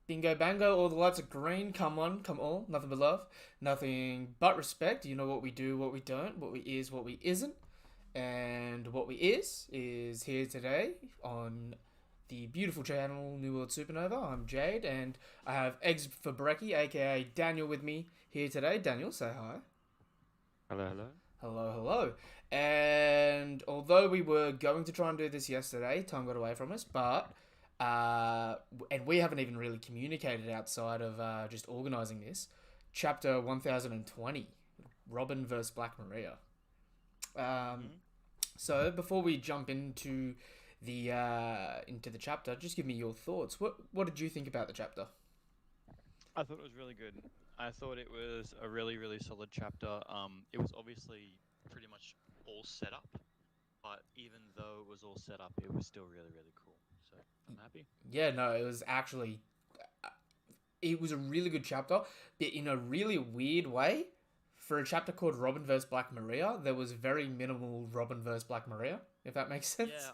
Bingo bango, all the lights are green. Come on, come all. Nothing but love. Nothing but respect. You know what we do, what we don't, what we is, what we isn't. And what we is here today on the beautiful channel New World Supernova. I'm Jade, and I have Eggs for Brekkie, aka Daniel, with me here today. Daniel, say hi. Hello, hello. Hello, hello. And although we were going to try and do this yesterday, time got away from us, but and we haven't even really communicated outside of just organizing this. Chapter 1020, Robin versus Black Maria. Um, hmm so before we jump into the chapter, just give me your thoughts. What did you think about the chapter? I thought it was really good. I thought it was a really, really solid chapter. It was obviously pretty much all set up, but even though it was all set up, it was still really, really cool. So I'm happy. Yeah, no, it was a really good chapter, but in a really weird way. For a chapter called Robin vs. Black Maria, there was very minimal Robin vs. Black Maria, if that makes sense. Yeah,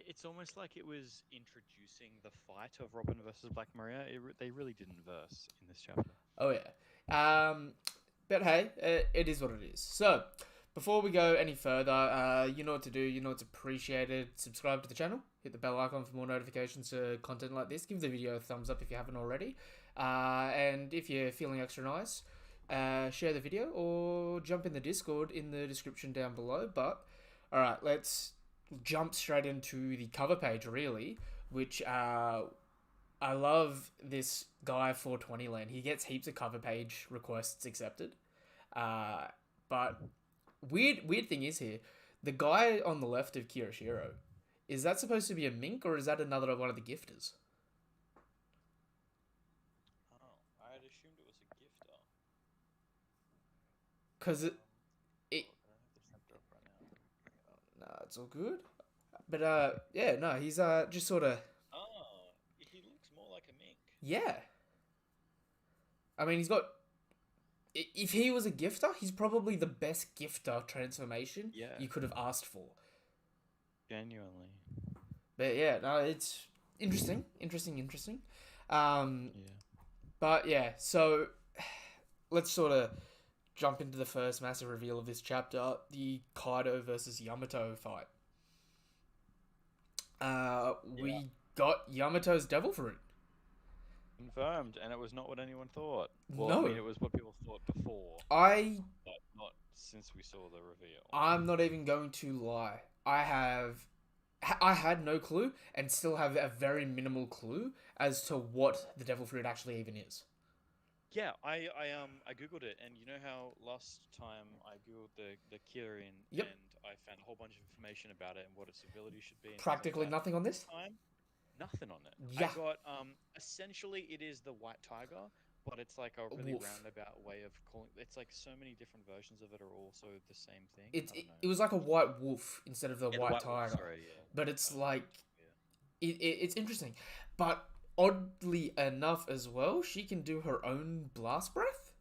it's almost like it was introducing the fight of Robin versus Black Maria. They really didn't verse in this chapter. Oh yeah. Um, but hey, it is what it is. So, before we go any further, you know what to do. You know it's appreciated. Subscribe to the channel. Hit the bell icon for more notifications to content like this. Give the video a thumbs up if you haven't already. And if you're feeling extra nice, share the video or jump in the Discord in the description down below. But all right, let's jump straight into the cover page. Really, which I love this guy 420 land. He gets heaps of cover page requests accepted. Uh, but weird thing is here, the guy on the left of Kirishiro, is that supposed to be a mink or is that another one of the gifters? Oh, I had assumed it was a gifter. Cause it I don't have the chapter up right now. nah, it's all good. But yeah, no, he's just sort of Oh, he looks more like a mink. yeah. I mean, he's got. If he was a gifter, he's probably the best gifter transformation Yeah, you could have asked for. genuinely. But yeah, no, it's interesting. Um, Yeah. but yeah, so let's sort of jump into the first massive reveal of this chapter: the Kaido versus Yamato fight. Yeah. We got Yamato's Devil Fruit. Confirmed, and it was not what anyone thought. Well, I mean, No, it was what people thought before, I but not since we saw the reveal. I'm not even going to lie. I had no clue and still have a very minimal clue as to what the Devil Fruit actually even is. Yeah, I googled it, and you know how last time I googled the Kirin, Yep, and I found a whole bunch of information about it and what its ability should be and things like practically that. nothing on This this. time, nothing on it. I Yeah, got essentially it is the white tiger, but it's like a really wolf. roundabout way of calling. It's like so many different versions of it are also the same thing. It, I it don't know. it was like a white wolf instead of the Yeah, the white white wolf. tiger, Sorry, yeah, but white it's tiger. like Yeah. it's interesting. But oddly enough, as well, she can do her own blast breath.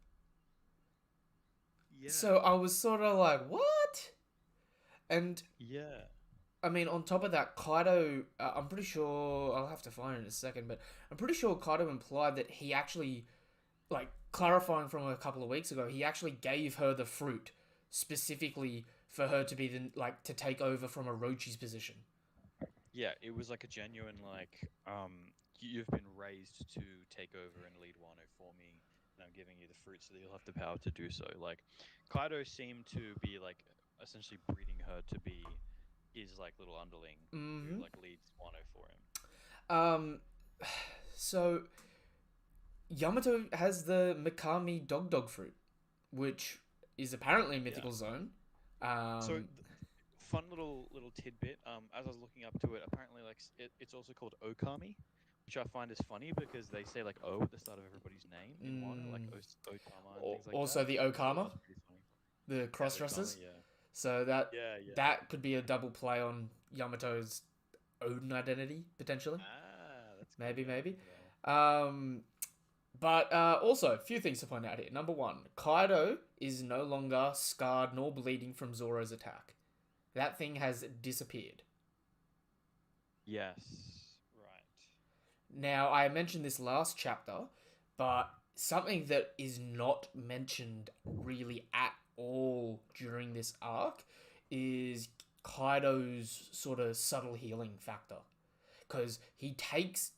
Yeah. So I was sort of like, what? And Yeah. I mean, on top of that, Kaido, I'm pretty sure, I'll have to find it in a second, but I'm pretty sure Kaido implied that he actually, like, clarifying from a couple of weeks ago, he actually gave her the fruit specifically for her to be the, like, to take over from Orochi's position. Yeah, it was like a genuine you've been raised to take over and lead Wano for me, and I'm giving you the fruit so that you'll have the power to do so. Like Kaido seemed to be like essentially breeding her to be his like little underling who Mm-hmm. like leads Wano for him. Um, so Yamato has the Mikami Dog fruit, which is apparently a Yeah. mythical zone. So Um, fun little tidbit. As I was looking up to it, apparently it's also called Okami, which I find is funny because they say like O at the start of everybody's name in Wano, like mm, Otama and things like Also that. the So I thought that Okama, was pretty funny. the Yeah, cross Okama. dressers. Yeah, So yeah, yeah. that could be a double play on Yamato's own identity potentially. Ah, that's good. Maybe, Yeah, I maybe. remember that one. Um, but also, a few things to point out here. Number one, Kaido is no longer scarred nor bleeding from Zoro's attack. That thing has disappeared. Yes, right. Now, I mentioned this last chapter, but something that is not mentioned really at all during this arc is Kaido's sort of subtle healing factor. Because he takes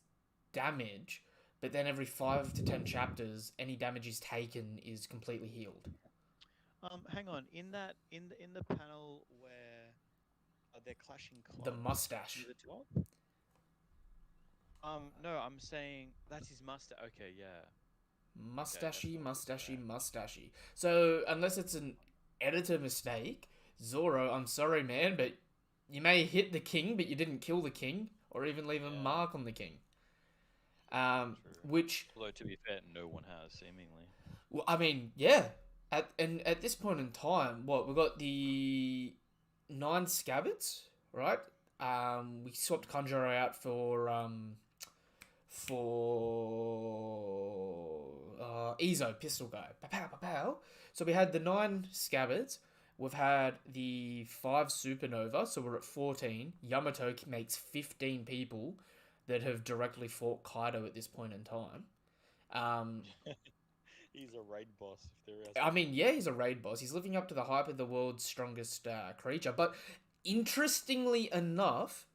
damage, but then every 5 to 10 chapters, any damage he's taken is completely healed. Hang on. In the panel where they're clashing The clubs near mustache. the top. No, I'm saying that's his mustache. Okay, yeah. Okay, that's Mustachy, what it is. mustachy, Yeah. mustachy. So, unless it's an editor mistake, Zoro, I'm sorry, man, but you may hit the king, but you didn't kill the king, or even leave a Yeah. mark on the king. True. Which, Although to be fair, no one has seemingly. well, I mean, yeah. At this point in time, what we've got the 9 scabbards, right? We swapped Conjurer out for Ezo pistol guy. Pow, pow, pow. So we had the 9 scabbards. We've had the 5 supernova, so we're at 14. Yamato makes 15 people that have directly fought Kaido at this point in time. Um, He's a raid boss if there has I been mean, one. yeah, he's a raid boss. He's living up to the hype of the world's strongest creature. But interestingly enough,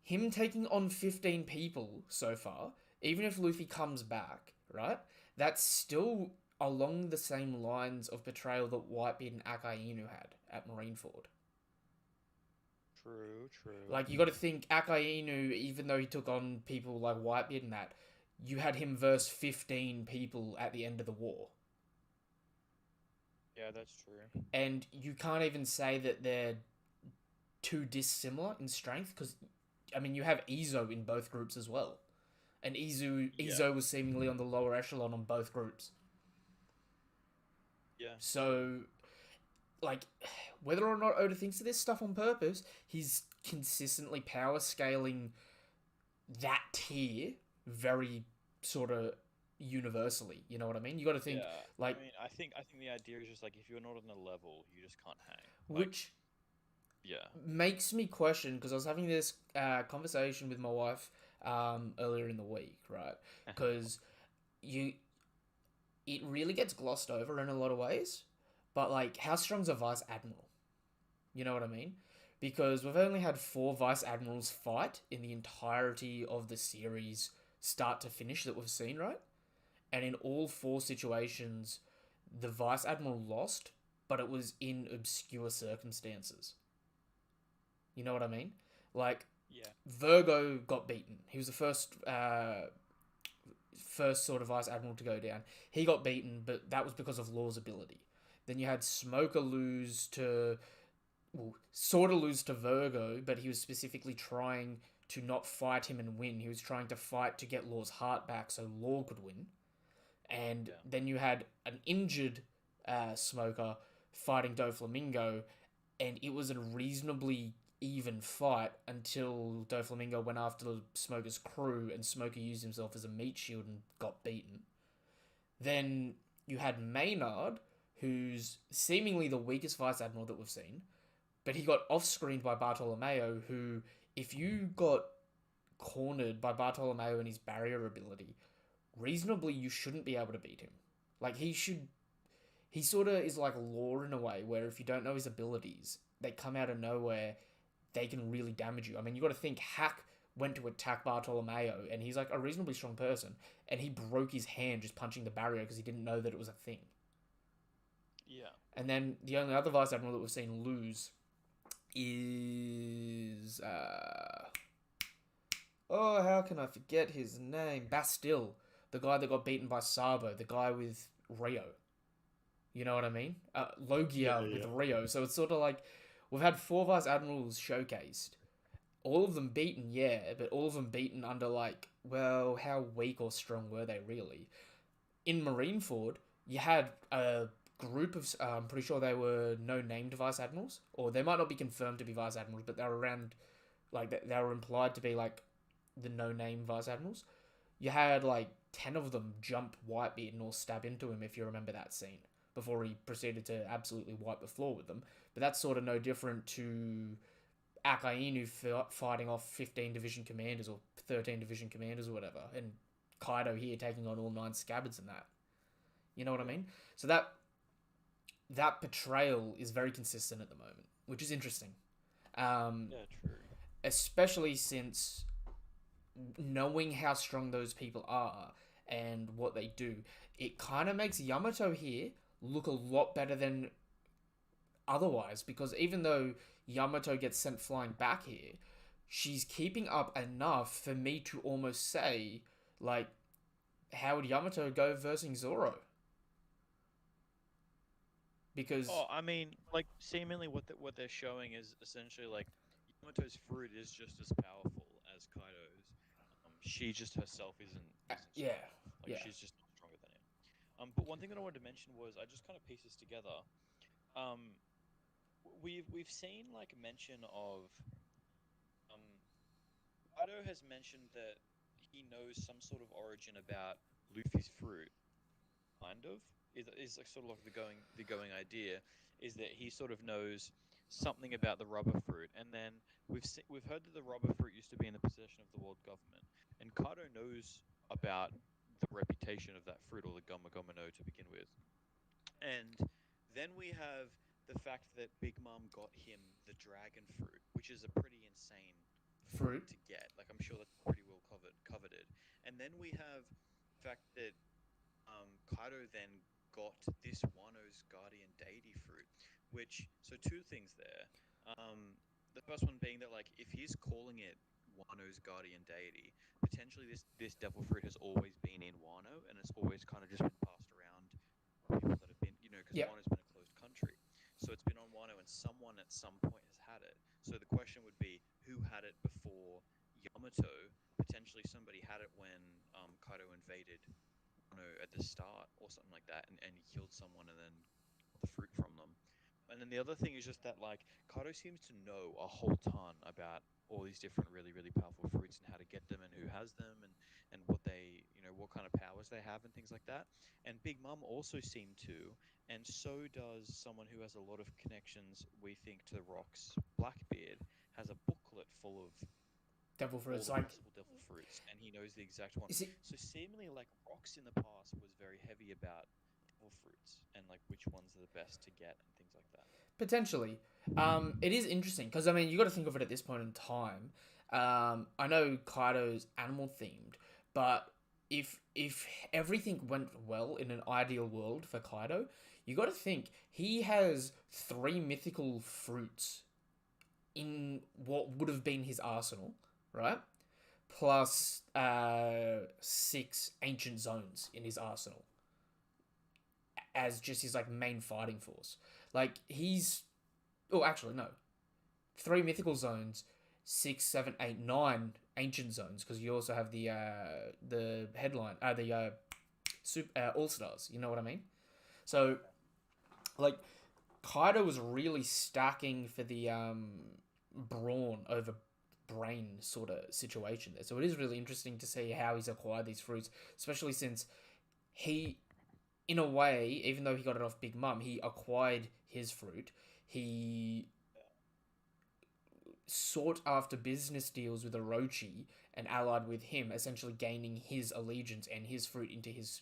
him taking on 15 people so far, even if Luffy comes back, right? That's still along the same lines of betrayal that Whitebeard and Akai Inu had at Marineford. True, true. Like, you got to think Akai Inu, even though he took on people like Whitebeard and that, you had him verse 15 people at the end of the war. Yeah, that's true. And you can't even say that they're too dissimilar in strength because, I mean, you have Izo in both groups as well. And Yeah, Izo was seemingly on the lower echelon on both groups. yeah, true. So, like, whether or not Oda thinks of this stuff on purpose, he's consistently power scaling that tier very sort of universally. You know what I mean? You got to think, Yeah, I like, mean, I think the idea is just like if you're not on a level, you just can't hang. Like, which yeah, makes me question because I was having this conversation with my wife earlier in the week, right? Because you it really gets glossed over in a lot of ways. But like, how strong's a vice admiral? You know what I mean? Because we've only had 4 vice admirals fight in the entirety of the series, start to finish, that we've seen, right? And in all 4 situations, the vice admiral lost, but it was in obscure circumstances. You know what I mean? Like, yeah, Virgo got beaten. He was the first sort of vice admiral to go down. He got beaten, but that was because of Law's ability. Then you had Smoker lose to, well, sort of lose to Virgo, but he was specifically trying to not fight him and win. He was trying to fight to get Law's heart back so Law could win. And yeah, then you had an injured Smoker fighting Doflamingo, and it was a reasonably even fight until Doflamingo went after Smoker's crew and Smoker used himself as a meat shield and got beaten. Then you had Maynard, who's seemingly the weakest Vice Admiral that we've seen, but he got off-screened by Bartolomeo, who, if you got cornered by Bartolomeo and his barrier ability, reasonably you shouldn't be able to beat him. Like, he sort of is like Law in a way, where if you don't know his abilities, they come out of nowhere, they can really damage you. I mean, you got to think Hack went to attack Bartolomeo, and he's like a reasonably strong person, and he broke his hand just punching the barrier because he didn't know that it was a thing. yeah. And then the only other Vice Admiral that we've seen lose is oh, how can I forget his name? Bastille, the guy that got beaten by Sabo, the guy with Rio. You know what I mean? Yeah, Logia with yeah. Rio. So it's sort of like we've had 4 Vice Admirals showcased. All of them beaten, yeah, but all of them beaten under like, well, how weak or strong were they really? In Marineford, you had a group of, I'm pretty sure they were no named Vice Admirals, or they might not be confirmed to be Vice Admirals, but they were around, like, they were implied to be like the no name Vice Admirals. You had like 10 of them jump Whitebeard and all stab into him, if you remember that scene, before he proceeded to absolutely wipe the floor with them. But that's sort of no different to Akainu fighting off 15 division commanders or 13 division commanders or whatever, and Kaido here taking on all 9 scabbards and that. You know what I mean? So that portrayal is very consistent at the moment, which is interesting. Yeah, true. Especially since knowing how strong those people are and what they do, it kind of makes Yamato here look a lot better than otherwise, because even though Yamato gets sent flying back here, she's keeping up enough for me to almost say, like, how would Yamato go versus Zoro? Because Oh, I mean, like seemingly what they're showing is essentially like Yamato's fruit is just as powerful as Kaido's. She just herself isn't yeah, strong enough. Like yeah, she's just not stronger than him. But one thing that I wanted to mention was I just kind of pieced this together. Um, we've seen like mention of um Kaido has mentioned that he knows some sort of origin about Luffy's fruit, kind of is like sort of like the going idea is that he sort of knows something about the rubber fruit, and then we've heard that the rubber fruit used to be in the possession of the world government, and Kaido knows about the reputation of that fruit, or the Goma Goma no to begin with, and then we have the fact that Big Mom got him the dragon fruit, which is a pretty insane fruit fruit. to get. Like I'm sure that's pretty well coveted. And then we have the fact that Kaido then got this Wano's guardian deity fruit, which so two things there. The first one being that like if he's calling it Wano's guardian deity, potentially this devil fruit has always been in Wano, and it's always kind of just been passed around people that have been, because Yep. Wano's been a closed country. So it's been on Wano, and someone at some point has had it. So the question would be, who had it before Yamato? Potentially somebody had it when Kaido invaded Wano at the start, or something like that, and he killed someone and then got the fruit from them. And then the other thing is just that like Kaido seems to know a whole ton about all these different really really powerful fruits and how to get them and who has them and what they what kind of powers they have and things like that. And Big Mum also seemed to, and so does someone who has a lot of connections, we think, to the Rocks. Blackbeard has a booklet full of Devil all fruits. the Like, possible devil fruits, and he knows the exact one. is it So seemingly, like Rocks in the past was very heavy about devil fruits and like which ones are the best to get and things like that. potentially? It is interesting because I mean you got to think of it at this point in time. I know Kaido's animal themed, but if everything went well in an ideal world for Kaido, you got to think he has 3 mythical fruits in what would have been his arsenal, right? Plus 6 ancient zones in his arsenal as just his like main fighting force. Like he's oh actually no, 3 mythical zones, 6, 7, 8, 9 ancient zones because you also have the headline the super all stars. You know what I mean? So like Kaido was really stacking for the brawn over brain sort of situation there. So it is really interesting to see how he's acquired these fruits, especially since he, in a way, even though he got it off Big Mum, he acquired his fruit. He sought after business deals with Orochi and allied with him, essentially gaining his allegiance and his fruit into his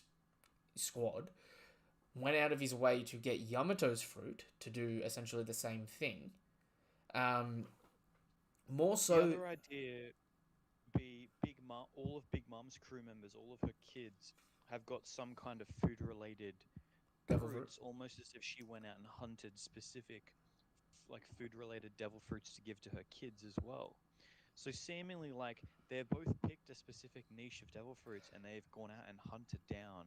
squad. Went out of his way to get Yamato's fruit to do essentially the same thing. Um, more The so, other idea be Big Mom, all of Big Mom's crew members, all of her kids have got some kind of food related devil fruit. fruits, almost as if she went out and hunted specific like food related devil fruits to give to her kids as well. So seemingly like they've both picked a specific niche of devil fruits and they've gone out and hunted down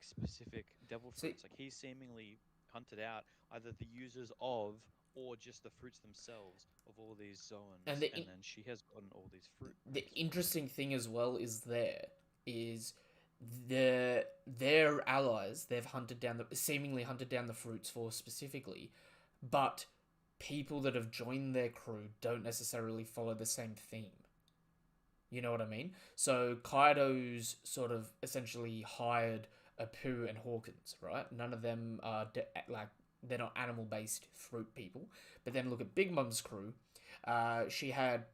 specific devil See, fruits. Like he's seemingly hunted out either the users of or just the fruits themselves of all these and zones, and then she has gotten all these the fruits from them. interesting thing as well is their allies they've hunted down the seemingly hunted down the fruits for specifically, but people that have joined their crew don't necessarily follow the same theme. You know what I mean? So Kaido's sort of essentially hired Apu and Hawkins, right? None of them are like they're not animal based fruit people. But then look at Big Mum's crew. She had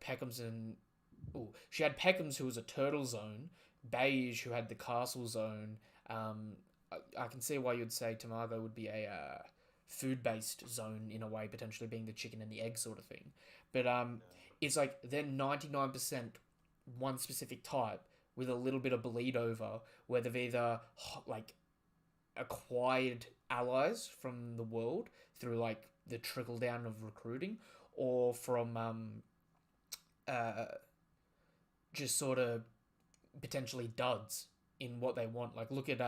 she had Peckham's, who was a turtle zone, Beige, who had the castle zone. I can see why you'd say Tamago would be a food based zone in a way, potentially being the chicken and the egg sort of thing. But it's like they're 99% one specific type with a little bit of bleed over, where they've either like acquired allies from the world through like the trickle down of recruiting, or from uh, just sort of potentially duds in what they want. Like look at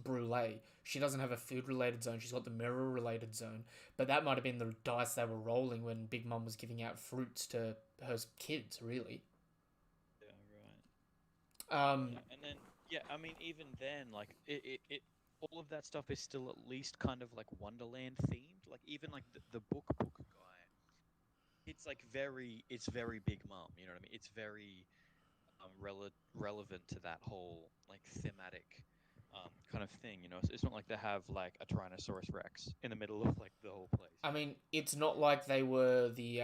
Brule. She doesn't have a food related zone. She's got the mirror related zone. But that might have been the dice they were rolling when Big Mum was giving out fruits to her kids. Really. Yeah, right. Um. Yeah, and then yeah, I mean even then, like it all of that stuff is still at least kind of like Wonderland themed. Like even like the book guy, it's very Big Mom. You know what I mean? It's very relevant to that whole like thematic kind of thing. You know, it's not like they have like a Tyrannosaurus Rex in the middle of like the whole place. I You know? mean, it's not like they were the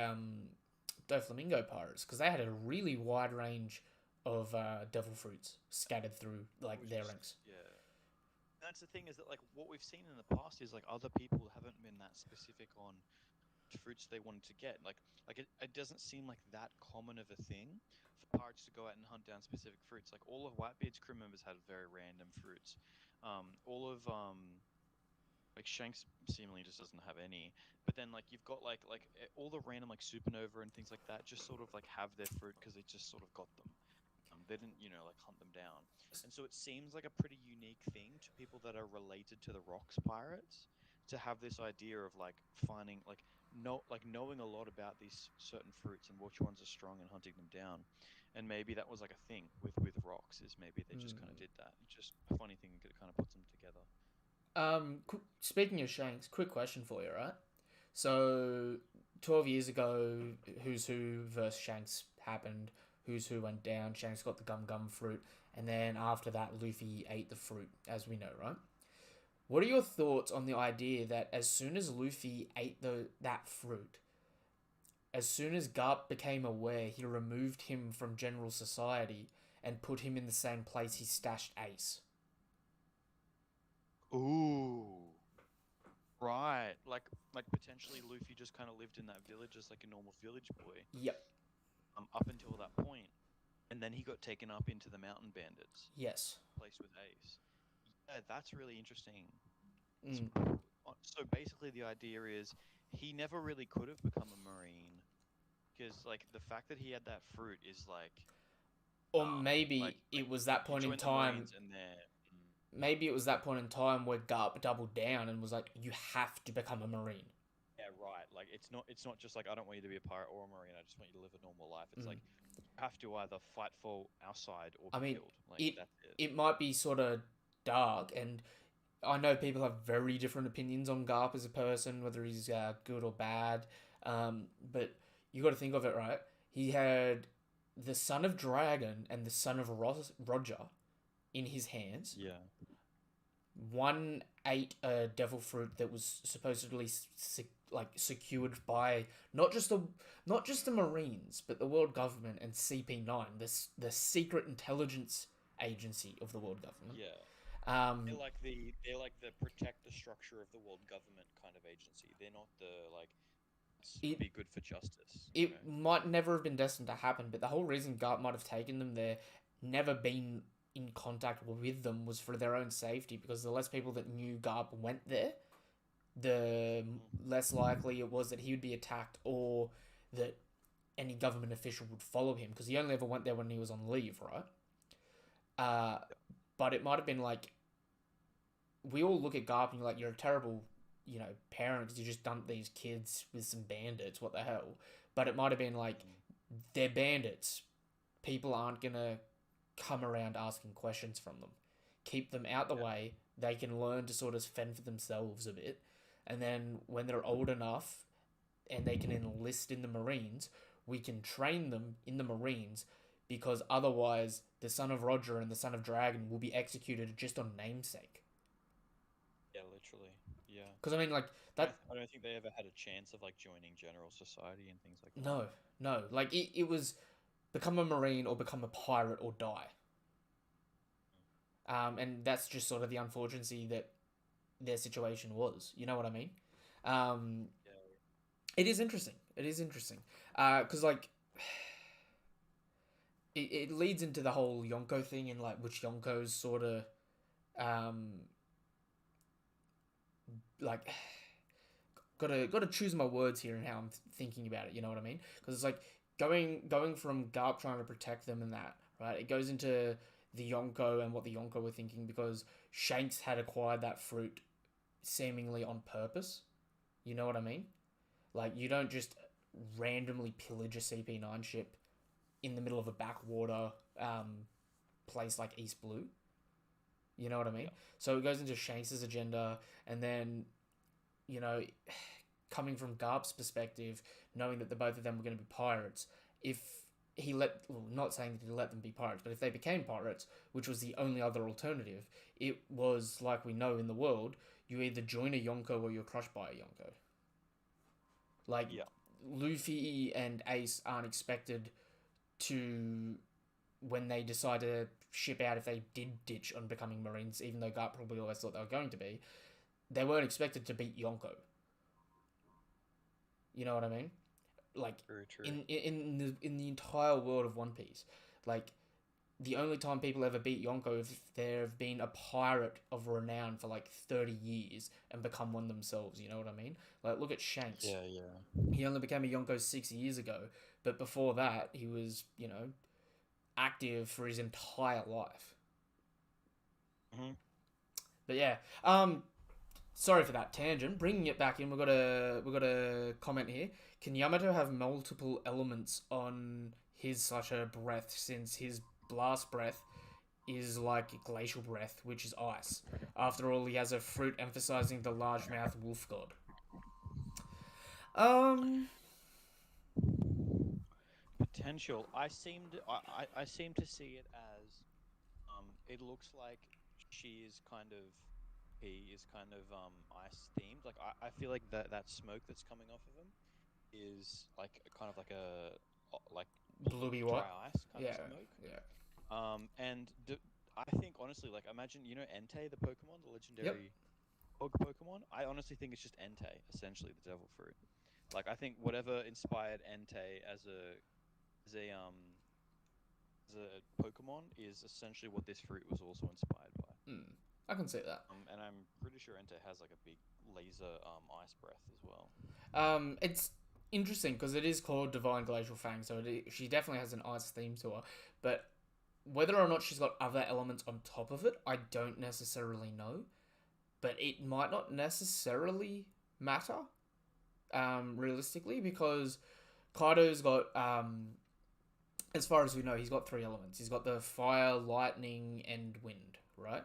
Doflamingo pirates, because they had a really wide range of devil fruits scattered through It like was their just ranks. yeah. That's the thing is that like what we've seen in the past is like other people haven't been that specific on fruits they wanted to get. Like it doesn't seem like that common of a thing for pirates to go out and hunt down specific fruits. Like all of Whitebeard's crew members had very random fruits. All of like Shanks seemingly just doesn't have any. But then like you've got all the random like Supernova and things like that just sort of like have their fruit because they just sort of got them. They didn't, you know, like hunt them down. And so it seems like a pretty unique thing to people that are related to the Rocks pirates to have this idea of like finding knowing a lot about these certain fruits and which ones are strong and hunting them down. And maybe that was like a thing with Rocks is maybe they just kind of Hmm. did that. It's just a funny thing that kind of puts them together. Speaking of Shanks, quick question for you, right? So, 12 years ago, Who's Who versus Shanks happened. Who's Who went down. Shanks got the Gum Gum fruit. And then after that, Luffy ate the fruit, as we know, right? What are your thoughts on the idea that as soon as Luffy ate that fruit, as soon as Garp became aware, he removed him from general society and put him in the same place he stashed Ace? Ooh. Right. Like potentially Luffy just kind of lived in that village as like a normal village boy, Yep. up until that point, and then he got taken up into the mountain bandits, Yes. placed with Ace. Yeah, that's really interesting. It's, Mm. so basically, the idea is he never really could have become a marine because like the fact that he had that fruit is like, Or ah, like maybe like it was that you point in join the time. marines and they're Maybe it was that point in time where Garp doubled down and was like, "You have to become a marine." yeah, right. Like it's not just like I don't want you to be a pirate or a marine. I just want you to live a normal life. It's Mm. like you have to either fight for our side or I be mean, killed. Like it that's it. it might be sort of dark, and I know people have very different opinions on Garp as a person, whether he's good or bad. But you got to think of it right. He had the son of Dragon and the son of Roger in his hands. Yeah. One ate a devil fruit that was supposedly secured by not just the Marines, but the world government and CP9, the secret intelligence agency of the world government. Yeah. Um, They're like the protect the structure of the world government kind of agency. They're not the like it be good for justice, you know. it might never have been destined to happen, but the whole reason Garp might have taken them there, never been in contact with them, was for their own safety, because the less people that knew Garp went there, the Mm. less likely it was that he would be attacked, or that any government official would follow him, because he only ever went there when he was on leave, right? Uh, but it might have been like, we all look at Garp and you're like, you're a terrible, parent, because you just dumped these kids with some bandits. What the hell? But it might have been like, Mm. they're bandits. People aren't gonna come around asking questions from them. Keep them out the Yeah. way. They can learn to sort of fend for themselves a bit, and then when they're old enough and they can enlist in the Marines, we can train them in the Marines, because otherwise the son of Roger and the son of Dragon will be executed just on namesake. Yeah, literally. Yeah. Because I mean, like, That I don't think they ever had a chance of like joining general society and things like that. no, no, like it was become a marine or become a pirate or die. And that's just sort of the unfortunate that their situation was. You know what I mean? Um, Yeah. it is interesting. It is interesting. Because like it leads into the whole Yonko thing and like which Yonkos sort of um like gotta choose my words here and how I'm thinking about it. You know what I mean? Because it's like going from Garp trying to protect them and that right. It goes into the Yonko and what the Yonko were thinking because Shanks had acquired that fruit seemingly on purpose. You know what I mean? Like you don't just randomly pillage a CP9 ship in the middle of a backwater place like East Blue. You know what I mean? Yeah. So it goes into Shanks's agenda, and then you know, coming from Garp's perspective, knowing that the both of them were going to be pirates, if he well, not saying that he let them be pirates, but if they became pirates, which was the only other alternative, it was like we know in the world, you either join a Yonko or you're crushed by a Yonko. Like Yeah. Luffy and Ace aren't expected to when they decide to ship out if they did ditch on becoming Marines, even though Garp probably always thought they were going to be, they weren't expected to beat Yonko. You know what I mean? Like True. True. in the entire world of One Piece, like the only time people ever beat Yonko if there have been a pirate of renown for like 30 years and become one themselves. You know what I mean? Like look at Shanks. Yeah. Yeah. He only became a Yonko 6 years ago, but before that he was active for his entire life. Hmm. But yeah, sorry for that tangent. Bringing it back in, we got a comment here. Can Yamato have multiple elements on his such a breath since his blast breath is like glacial breath, which is ice? After all, he has a fruit emphasizing the large mouth wolf god. Um, Potential. I seem to see it as it looks like she is kind of he is kind of ice themed. Like I feel like that smoke that's coming off of him is like kind of like a like blue bluey white. dry ice kind of Yeah, smoke. yeah. And I think honestly, like imagine Entei, the Pokemon, the Yep. legendary bug Pokemon. I honestly think it's just Entei, essentially the Devil Fruit. Like I think whatever inspired Entei as a um as a Pokemon is essentially what this fruit was also inspired by. I can see that. And I'm pretty sure Entei has like a big laser ice breath as well. It's interesting because it is called Divine Glacial Fang, so she definitely has an ice theme to her. But whether or not she's got other elements on top of it, I don't necessarily know. But it might not necessarily matter, realistically, because Kaido's got, as far as we know, he's got three elements. He's got the fire, lightning, and wind, right?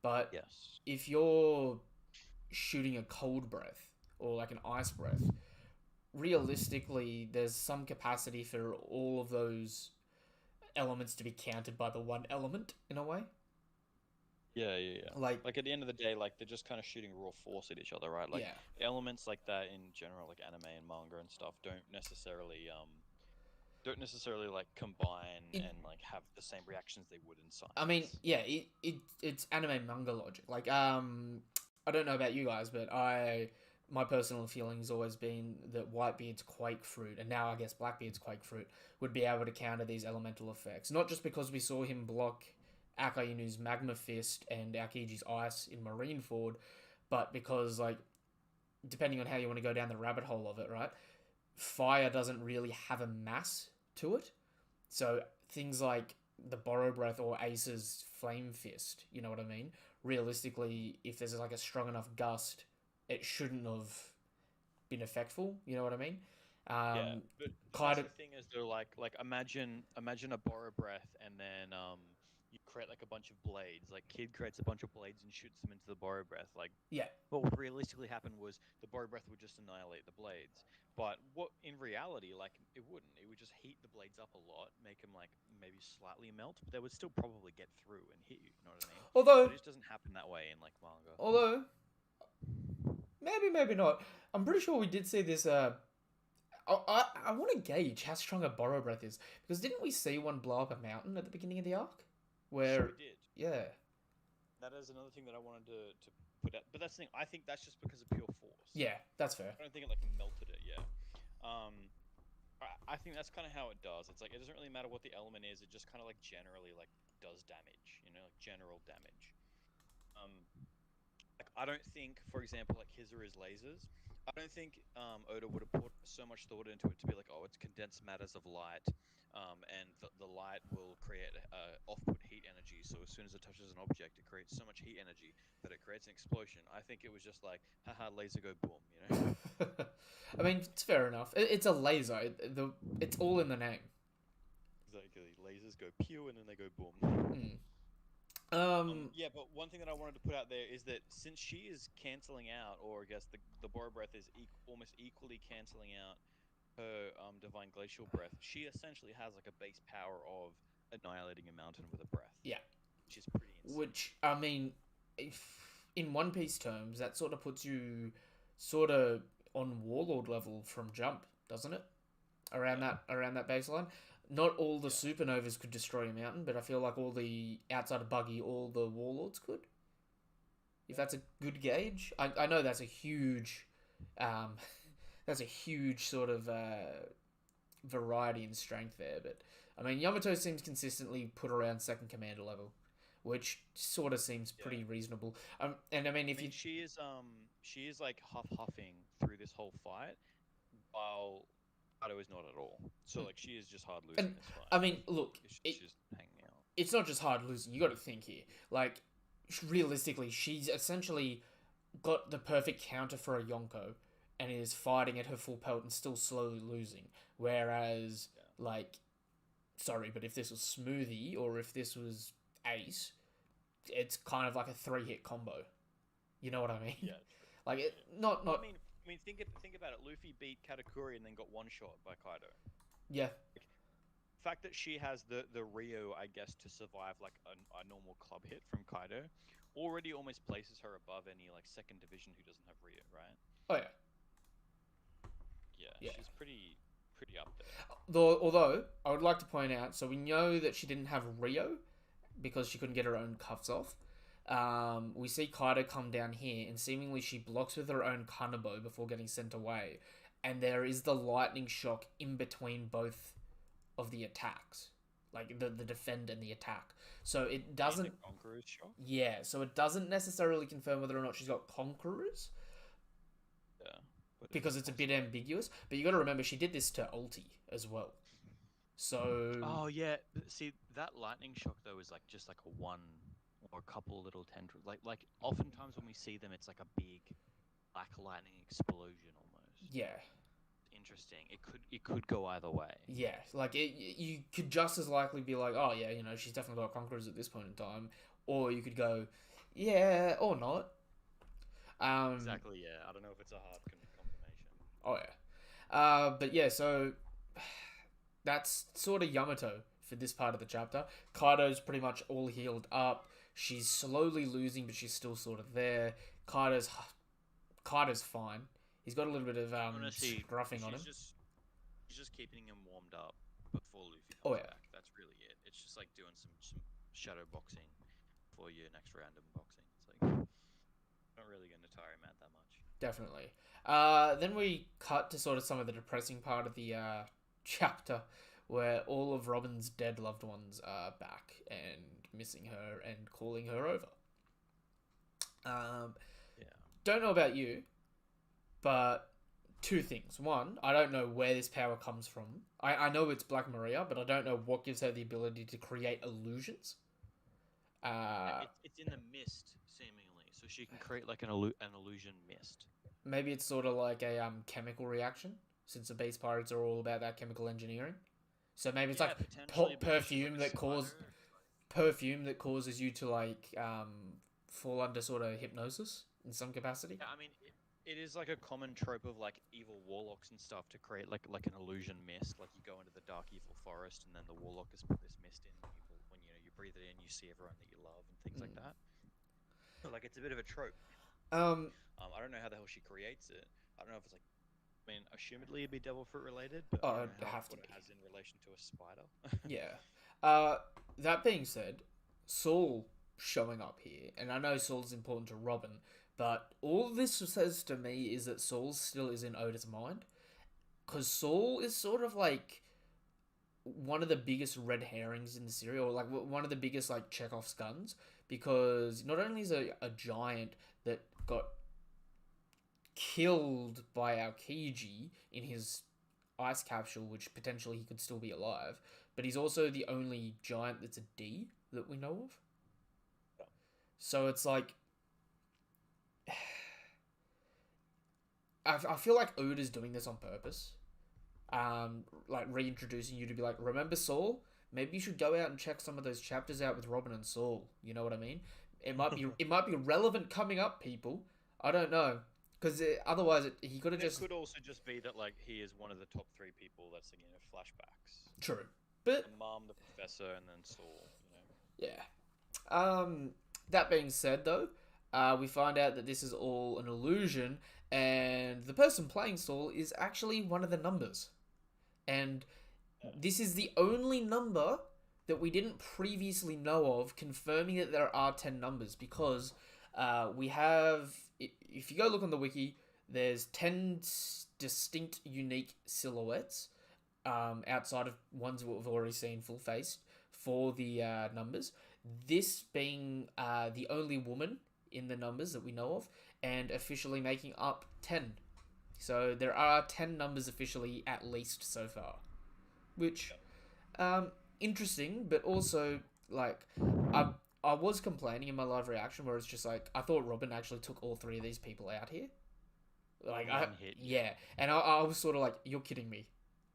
But Yes. if you're shooting a cold breath or like an ice breath, realistically, there's some capacity for all of those elements to be countered by the one element in a way. Yeah, yeah, yeah. Like, Like at the end of the day, like they're just kind of shooting raw force at each other, right? Like yeah, elements like that in general, like anime and manga and stuff, don't necessarily like combine it. and like have the same reactions they would in I mean, science. yeah, it's anime manga logic. Like, I don't know about you guys, but my personal feeling has always been that Whitebeard's Quake Fruit, and now I guess Blackbeard's Quake Fruit, would be able to counter these elemental effects. Not just because we saw him block Akainu's Magma Fist and Aokiji's Ice in Marineford, but because, like, depending on how you want to go down the rabbit hole of it, right? Fire doesn't really have a mass to it. So things like the Borrow Breath or Ace's Flame Fist, you know what I mean? Realistically, if there's like a strong enough gust, it shouldn't have been effectful, you know what I mean? Yeah, but that's Kind of, the thing is though, like imagine a borrow breath and then you create like a bunch of blades. Like Kid creates a bunch of blades and shoots them into the borrow breath. Like yeah. what would realistically happen was the borrow breath would just annihilate the blades. But what in reality, like it wouldn't. It would just heat the blades up a lot, make them like maybe slightly melt, but they would still probably get through and hit you. You know what I mean? Although, But it just doesn't happen that way in like manga. although, Maybe, maybe not. I'm pretty sure we did see this. I want to gauge how strong a Borrow Breath is because didn't we see one blow up a mountain at the beginning of the arc? Sure, Where, we did. yeah, That is another thing that I wanted to put out. But that's the thing. I think that's just because of pure force. yeah, that's fair. I don't think it like melted it. Yeah. Um, I think that's kind of how it does. It's like it doesn't really matter what the element is. It just kind of like generally like does damage. You know, like general damage. Um, like I don't think, for example, like his or his lasers. I don't think Oda would have put so much thought into it to be like, oh, it's condensed matters of light, and the light will create off-put heat energy. So as soon as it touches an object, it creates so much heat energy that it creates an explosion. I think it was just like, haha, laser go boom, you know? I mean, it's fair enough. It's a laser. It's all in the name. Exactly. Lasers go pew and then they go boom. Mm. Yeah, but one thing that I wanted to put out there is that since she is canceling out, or I guess the Borrow Breath is almost equally canceling out her Divine Glacial Breath, she essentially has like a base power of annihilating a mountain with a breath, Yeah. which is pretty insane. Which I mean, if, in One Piece terms, that sort of puts you sort of on Warlord level from Jump, doesn't it? Yeah, Around that baseline. Not all the yeah, supernovas could destroy a mountain, but I feel like all the outside of Buggy, all the warlords could. If yeah. that's a good gauge, I know that's a huge, um, that's a huge sort of variety and strength there. But I mean, Yamato seems consistently put around second commander level, which sort of seems Yeah. pretty reasonable. And I mean, I if mean, you, she is like huffing through this whole fight, while Kaido is not at all. So like she is just hard losing and this fight. I mean, look, She's just hanging out. it's not just hard losing. You got to think here. Like, realistically, she's essentially got the perfect counter for a Yonko and is fighting at her full pelt and still slowly losing. Whereas, Yeah, like, sorry, but if this was Smoothie or if this was Ace, it's kind of like a three-hit combo. You know what I mean? yeah, true. Like, Yeah, yeah. not, Well, not, think about it. Luffy beat Katakuri and then got one shot by Kaido. yeah, Like, fact that she has the Rio, I guess, to survive like a normal club hit from Kaido, already almost places her above any like second division who doesn't have Rio, right? oh yeah, Yeah, yeah. she's pretty up there. Although, I would like to point out, so we know that she didn't have Rio because she couldn't get her own cuffs off. We see Kaido come down here, and seemingly she blocks with her own Kanabo before getting sent away. And there is the lightning shock in between both of the attacks, like the defend and the attack. So it In the doesn't, Conqueror's shock. yeah. So it doesn't necessarily confirm whether or not she's got conquerors Yeah, but it is because it's a bit possible. ambiguous. But you got to remember she did this to Ulti as well. So Oh yeah, see that lightning shock though is like just like a one or a couple little tendrils. Like oftentimes when we see them, it's like a big black lightning explosion almost. yeah, Interesting. It could go either way. yeah. Like you could just as likely be like, oh yeah, she's definitely got conquerors at this point in time, or you could go, yeah, or not. Um, Exactly. Yeah. I don't know if it's a hard confirmation. oh yeah. But yeah, so that's sort of Yamato for this part of the chapter. Kaido's pretty much all healed up. She's slowly losing, but she's still sort of there. Kaido's Kaido's fine. He's got a little bit of Honestly, scruffing on him. she's just keeping him warmed up before Luffy Oh comes yeah, back. That's really it. It's just like doing some shadow boxing for your next random boxing. It's like not really going to tire him out that much. definitely. Then we cut to sort of some of the depressing part of the chapter, where all of Robin's dead loved ones are back and missing her and calling her over. Um, Yeah. don't know about you, but two things. One, I don't know where this power comes from. I know it's Black Maria, but I don't know what gives her the ability to create illusions. Uh, It's in the mist seemingly, so she can create like an illusion mist. maybe it's sort of like a chemical reaction, since the base pirates are all about that chemical engineering. So maybe it's Yeah, like potentially because she's like perfume a that cause spider. perfume that causes you to like fall under sort of hypnosis in some capacity. Yeah, I mean, it is like a common trope of like evil warlocks and stuff to create like an illusion mist. Like you go into the dark evil forest, and then the warlock has put this mist in. When you breathe it in, you see everyone that you love and things like Mm. that. So, like it's a bit of a trope. Um. I don't know how the hell she creates it. I don't know if it's like, I mean, assumedly it'd be devil fruit related, but I Oh, don't it'd know how have to what it be. has in relation to a spider. Yeah. Uh. That being said, Saul showing up here, and I know Saul's important to Robin, but all this says to me is that Saul still is in Oda's mind, because Saul is sort of like one of the biggest red herrings in the series, or like one of the biggest like Chekhov's guns, because not only is a giant that got killed by Aokiji in his ice capsule, which potentially he could still be alive, but he's also the only giant that's a D that we know of. So it's like I feel like Oda's doing this on purpose. Like reintroducing you to be like, remember Saul? Maybe you should go out and check some of those chapters out with Robin and Saul. You know what I mean? It might be relevant coming up, people. I don't know, because otherwise he could have It just could also just be that like he is one of the top three people that's thinking of flashbacks. true, but The mom, the professor, and then Saul. yeah. That being said, though, we find out that this is all an illusion, and the person playing Saul is actually one of the numbers. And this is the only number that we didn't previously know of, confirming that there are 10 numbers, because we have, if you go look on the wiki, there's 10 distinct, unique silhouettes outside of ones we've already seen full faced for the numbers. This being the only woman in the numbers that we know of, and officially making up 10. So there are 10 numbers officially, at least so far. Which, interesting, but also, like, I, I was complaining in my live reaction where it's just like, I thought Robin actually took all three of these people out here. Like, One hit. yeah. And I was sort of like, you're kidding me.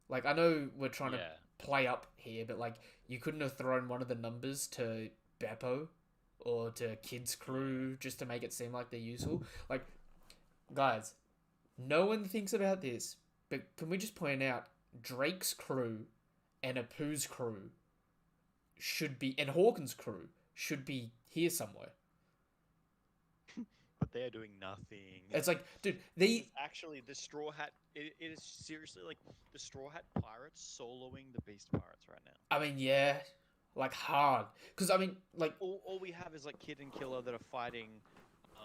Like, I know we're trying to Yeah. play up here, but like, you couldn't have thrown one of the numbers to Beppo or to Kid's crew just to make it seem like they're useful. Like, guys, no one thinks about this, but can we just point out Drake's crew and Apu's crew should be, and Hawkins' crew should be here somewhere. But they are doing nothing. It's like, dude, This is actually the Straw Hat. It is seriously like the Straw Hat Pirates soloing the Beast Pirates right now. I mean, yeah, like hard, because I mean, like, All we have is like Kid and Killer that um,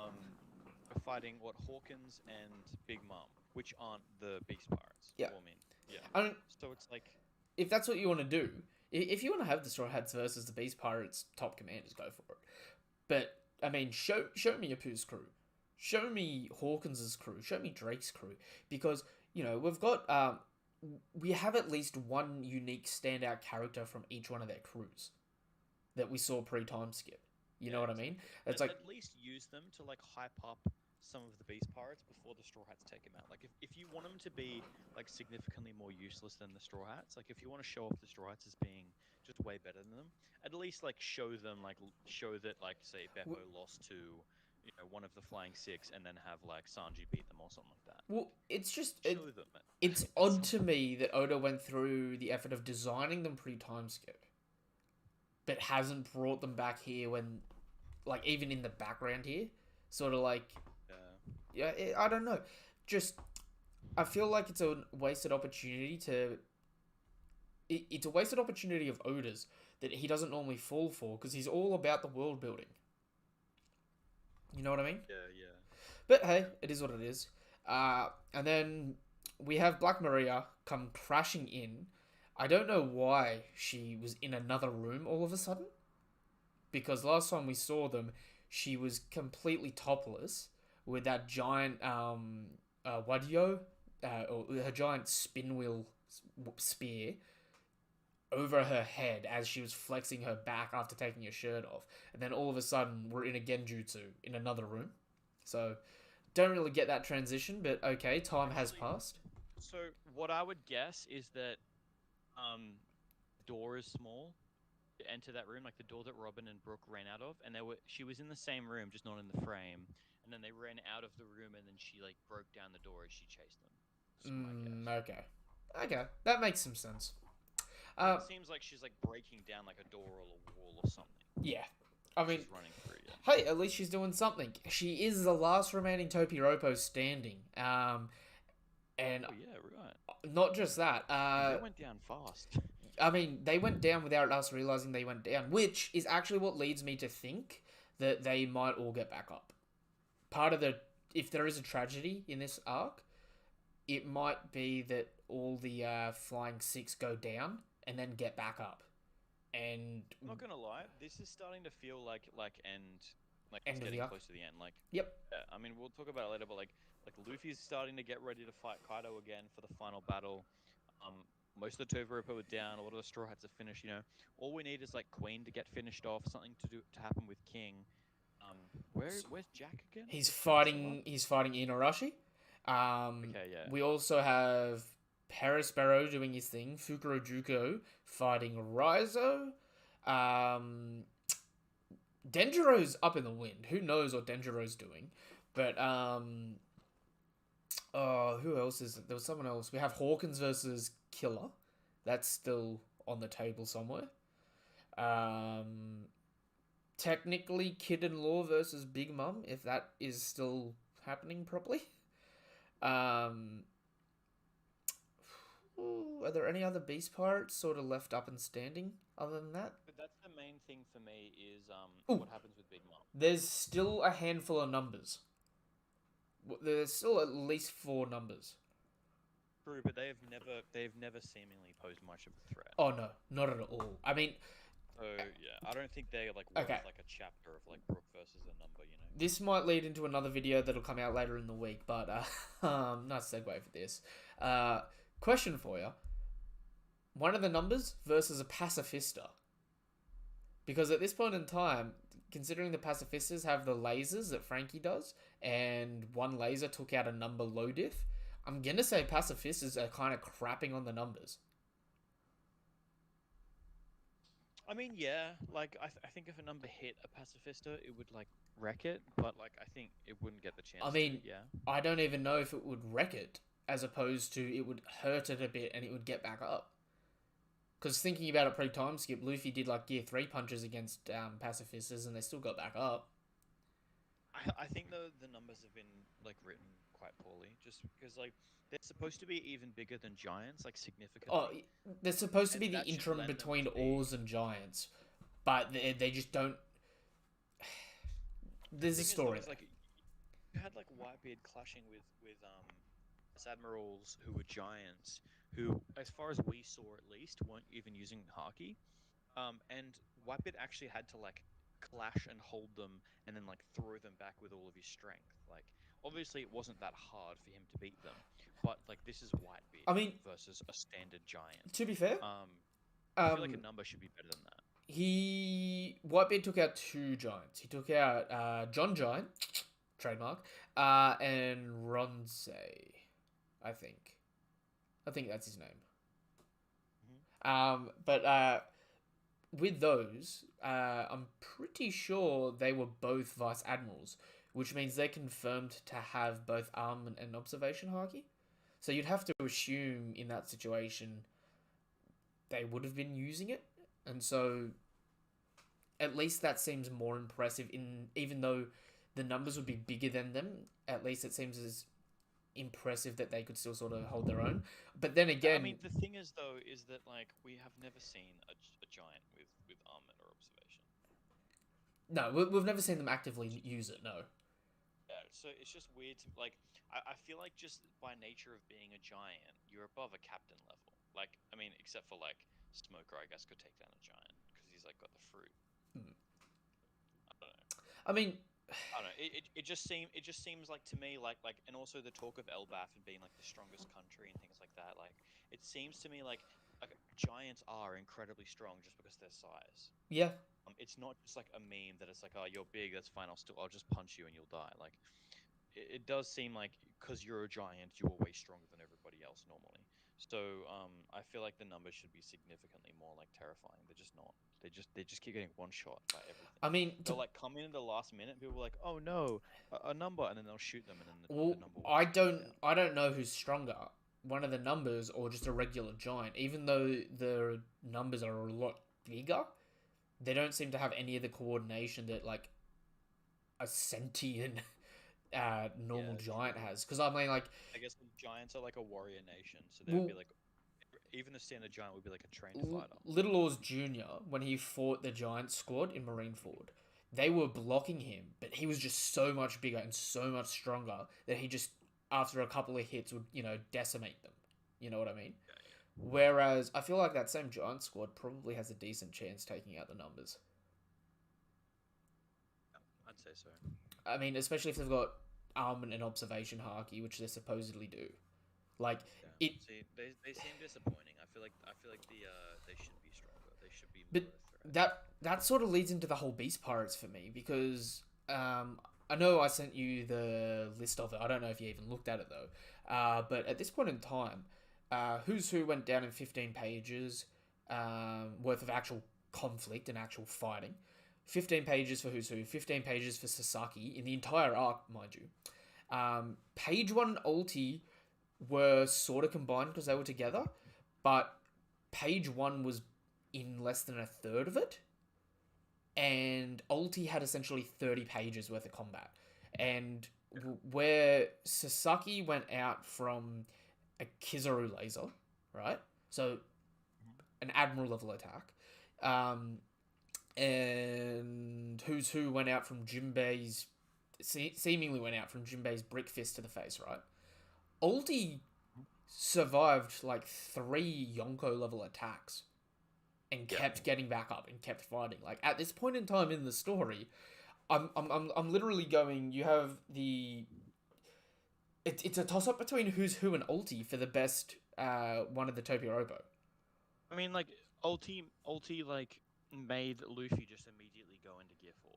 are fighting what Hawkins and Big Mom, which aren't the Beast Pirates. yeah. Well, I mean, yeah. I mean, So it's like, if that's what you want to do, if you want to have the Straw Hats versus the Beast Pirates top commanders, go for it. But I mean, show me Apu's crew, show me Hawkins's crew, show me Drake's crew, because we've got we have at least one unique standout character from each one of their crews that we saw pre time skip. You know what I mean? It's like, at least use them to like hype up some of the Beast Pirates before the Straw Hats take them out. Like if you want them to be like significantly more useless than the Straw Hats, like if you want to show off the Straw Hats as being just way better than them, at least like show them like show that like say Beppo lost to one of the Flying Six and then have like Sanji beat them or something like that. well, it's just Show them it. it's odd to me that Oda went through the effort of designing them pre time skip, but hasn't brought them back here when, like, even in the background here, sort of like, I don't know, just I feel like it's a wasted opportunity it's a wasted opportunity of Oda's that he doesn't normally fall for, because he's all about the world building. You know what I mean? Yeah. But hey, it is what it is. And then we have Black Maria come crashing in. I don't know why she was in another room all of a sudden, because last time we saw them, she was completely topless with that giant wadio, or her giant spin wheel spear over her head as she was flexing her back after taking her shirt off. And then all of a sudden, we're in a genjutsu in another room. So, don't really get that transition, but okay, time has passed. So what I would guess is that the door is small to enter that room, like the door that Robin and Brooke ran out of, and she was in the same room, just not in the frame. And then they ran out of the room, and then she like broke down the door as she chased them. That's my guess. Okay, that makes some sense. It seems like she's like breaking down like a door or a wall or something. Yeah, I mean, she's running through. Yeah. hey, at least she's doing something. She is the last remaining Topiropo standing. And Oh yeah, right. not just that. And they went down fast. I mean, they went down without us realizing they went down, which is actually what leads me to think that they might all get back up. Part of the, if there is a tragedy in this arc, it might be that all the flying six go down and then get back up. And I'm not gonna lie, this is starting to feel like like it's end of the getting arc. close to the end. Like, Yep. yeah, I mean, we'll talk about it later, but like Luffy's starting to get ready to fight Kaido again for the final battle. Um, most of the Todoropo are down. A lot of the Straw Hats are finished. You know, all we need is like Queen to get finished off, something to happen with King. Um, where's Jack again? He's Is Jack still fighting. up? He's fighting Inuarashi. Okay, yeah. We also have Perisparrow doing his thing. Fukurojuko fighting Raizo. Um, Denjiro's up in the wind. Who knows what Denjiro's doing? But oh, who else is it? There was someone else. We have Hawkins versus Killer. That's still on the table somewhere. Um, Technically, Kid and Law versus Big Mum, if that is still happening properly. Um, are there any other Beast Pirates sort of left up and standing other than that? But that's the main thing for me is Ooh. what happens with Big Mom. There's still a handful of numbers. There's still at least 4 numbers. True, but they've never seemingly posed much of a threat. Oh no, not at all. I mean, So yeah, I don't think they like worth Okay. like a chapter of like Brook versus a number, you know. this might lead into another video that'll come out later in the week, but nice segue for this. Question for you. One of the numbers versus a pacifista. Because at this point in time, considering the pacifistas have the lasers that Frankie does, and one laser took out a number low diff, I'm gonna say pacifistas are kind of crapping on the numbers. I mean, yeah, like I think if a number hit a pacifista, it would like wreck it, but like I think it wouldn't get the chance. I mean, to, yeah. I don't even know if it would wreck it, as opposed to it would hurt it a bit and it would get back up. Because thinking about it pre-time skip, Luffy did like Gear 3 punches against pacifistas and they still got back up. I think the numbers have been like written quite poorly, just because like they're supposed to be even bigger than giants, like significantly. Oh, they're supposed to be And the that should interim lend them between to be- Oars and Giants, but they just don't. There's a thing is, though, story. is, like you had like Whitebeard clashing with admirals who were giants, who, as far as we saw at least, weren't even using Haki. And Whitebeard actually had to like clash and hold them, and then like throw them back with all of his strength. Like, obviously, it wasn't that hard for him to beat them, but like this is Whitebeard I mean, versus a standard giant. to be fair, I feel like a number should be better than that. Whitebeard took out 2 giants. He took out John Giant, trademark, and Ronse, I think. I think that's his name. But with those, I'm pretty sure they were both vice admirals, which means they're confirmed to have both armament and observation haki. So you'd have to assume in that situation they would have been using it, and so at least that seems more impressive. Even though the numbers would be bigger than them, at least it seems as impressive that they could still sort of hold their own. But then again, I mean, the thing is though, is that like we have never seen a giant with armament or observation. no, we've never seen them actively use it. No. Yeah, so it's just weird to like. I feel like just by nature of being a giant, you're above a captain level. Like, I mean, except for like Smoker, I guess, could take down a giant because he's like got the fruit. I don't know. I mean, I don't know. It just seems like to me like and also the talk of Elbaf and being like the strongest country and things like that. Like, it seems to me like giants are incredibly strong just because their size. yeah. It's not just like a meme that it's like, oh, you're big, that's fine. I'll just punch you and you'll die. Like, it does seem like because you're a giant, you're way stronger than everybody else normally. So I feel like the numbers should be significantly more like terrifying. They're just not. They just keep getting one shot by everything. I mean, They'll like come in at the last minute. People are like, oh no, a number, and then they'll shoot them, and then the number. Will I don't know who's stronger, one of the numbers or just a regular giant. Even though the numbers are a lot bigger, they don't seem to have any of the coordination that like a sentient normal Yeah, giant true. has. Because I mean, like, I guess the giants are like a warrior nation, so they would well, be like even the standard giant would be like a trained fighter. Little Oars Jr., when he fought the giant squad in Marineford, they were blocking him, but he was just so much bigger and so much stronger that he just, after a couple of hits, would, decimate them. You know what I mean? Yeah, yeah, Whereas I feel like that same giant squad probably has a decent chance taking out the numbers. I'd say so. I mean, especially if they've got armament and observation hierarchy, which they supposedly do. Like Yeah. it, See, they seem disappointing. I feel like they should be stronger. They should be but more of a threat. that sort of leads into the whole Beast Pirates for me because I know I sent you the list of it. I don't know if you even looked at it though. But at this point in time, Who's Who went down in 15 pages worth of actual conflict and actual fighting. 15 pages for Who's Who, 15 pages for Sasaki in the entire arc, mind you. Page 1 and Ulti were sort of combined because they were together, but page 1 was in less than a third of it, and Ulti had essentially 30 pages worth of combat. And where Sasaki went out from a Kizaru laser, right? So an admiral level attack. Um, and Who's Who went out from Jinbei's seemingly went out from Jinbei's brick fist to the face, right? Ulti survived like 3 Yonko level attacks and Yeah. kept getting back up and kept fighting. Like at this point in time in the story, I'm literally going. You have the. It's a toss up between Who's Who and Ulti for the best one of the Tobirobо. I mean, like ulti like made Luffy just immediately go into Gear 4.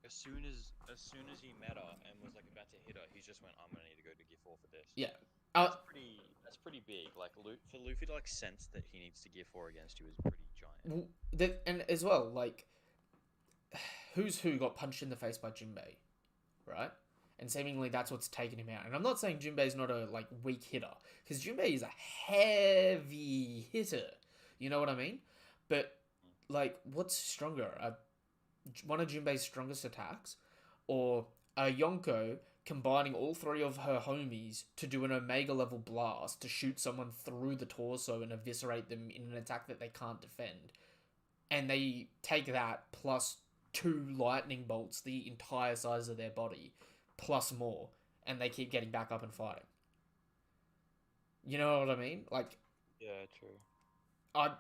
As soon as he met her and was like about to hit her, he just went, "I'm gonna need to go to Gear 4 for this." Yeah. That's pretty big. Like for Luffy to like sense that he needs to Gear 4 against you is pretty giant. And as well, like, Who's Who got punched in the face by Jinbei, right? And seemingly that's what's taken him out. And I'm not saying Jinbei's not a like weak hitter, because Jinbei is a heavy hitter. You know what I mean? But like, what's stronger? One of Jinbei's strongest attacks, or a Yonko combining all 3 of her homies to do an Omega level blast to shoot someone through the torso and eviscerate them in an attack that they can't defend. And they take that plus 2 lightning bolts the entire size of their body, plus more, and they keep getting back up and fighting. You know what I mean? Like, Yeah, true. I,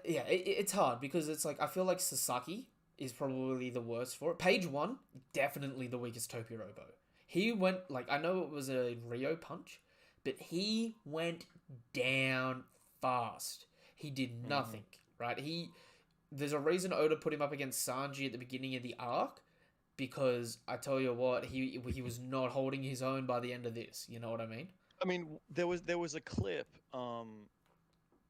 yeah, it's hard because it's like I feel like Sasaki is probably the worst for it. Page 1, definitely the weakest Tobirobо. He went like I know it was a Rio punch, but he went down fast. He did nothing, right? There's a reason Oda put him up against Sanji at the beginning of the arc, because I tell you what, he was not holding his own by the end of this. You know what I mean? I mean, there was a clip. I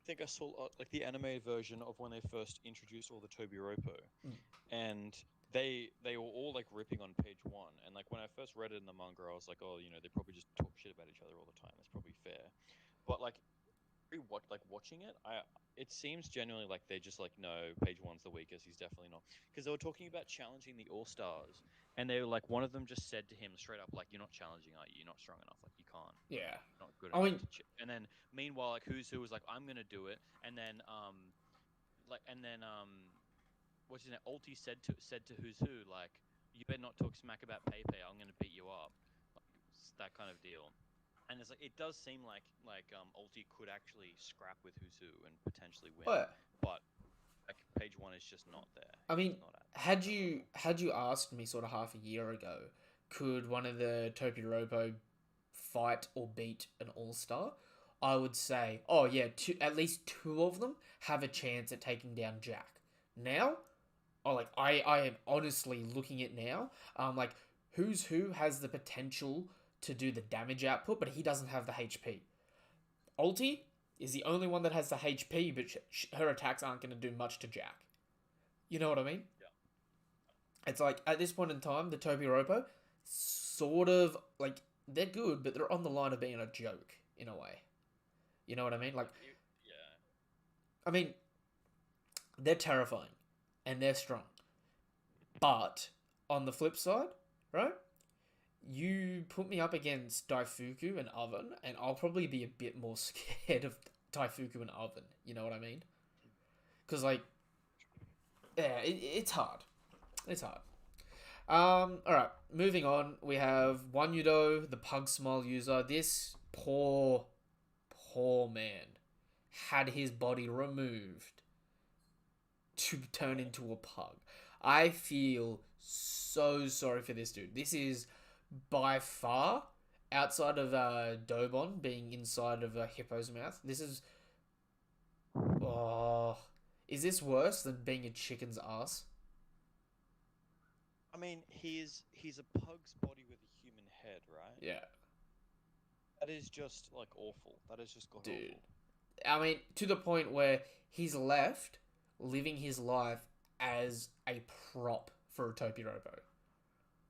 think I saw like the animated version of when they first introduced all the Tobiropo, Mm. and they were all like ripping on page 1. And like when I first read it in the manga, I was like, oh, they probably just talk shit about each other all the time. That's probably fair. But like watching it, it seems genuinely like they just like no, page 1's the weakest. He's definitely not, because they were talking about challenging the All Stars, and they were like one of them just said to him straight up like, "You're not challenging, are you? You're not strong enough. Like you can't. Yeah. You're not good I enough mean, to." And then meanwhile, like Who's Who was like, "I'm gonna do it," and then what's his name? Ulti said to Who's Who like, "You better not talk smack about Pepe. I'm gonna beat you up." Like, it's that kind of deal. And it's like it does seem like Ulti could actually scrap with Who's Who and potentially win, but but like page 1 is just not there. I He's mean, just not at. had you asked me sort of half a year ago, could one of the Topiropo fight or beat an All Star? I would say, oh yeah, at least 2 of them have a chance at taking down Jack. Now, I am honestly looking at now. Like Who's Who has the potential to do the damage output, but he doesn't have the HP. Ulti is the only one that has the HP, but her attacks aren't going to do much to Jack. You know what I mean? Yeah. It's like at this point in time, the Tobiropo sort of like they're good, but they're on the line of being a joke in a way. You know what I mean? Like, Yeah. I mean, they're terrifying and they're strong, but on the flip side, right? You put me up against Daifuku and Oven, and I'll probably be a bit more scared of Daifuku and Oven. You know what I mean? Because like, yeah, it's hard. It's hard. All right. Moving on, we have One Yudo, the Pug Smile user. This poor man had his body removed to turn into a pug. I feel so sorry for this dude. This is by far, outside of Dobon being inside of a hippo's mouth, this is, oh, is this worse than being a chicken's ass? I mean, he's a pug's body with a human head, right? Yeah, That is just like awful. That is just god dude. awful. I mean, to the point where he's left living his life as a prop for a Topiropo.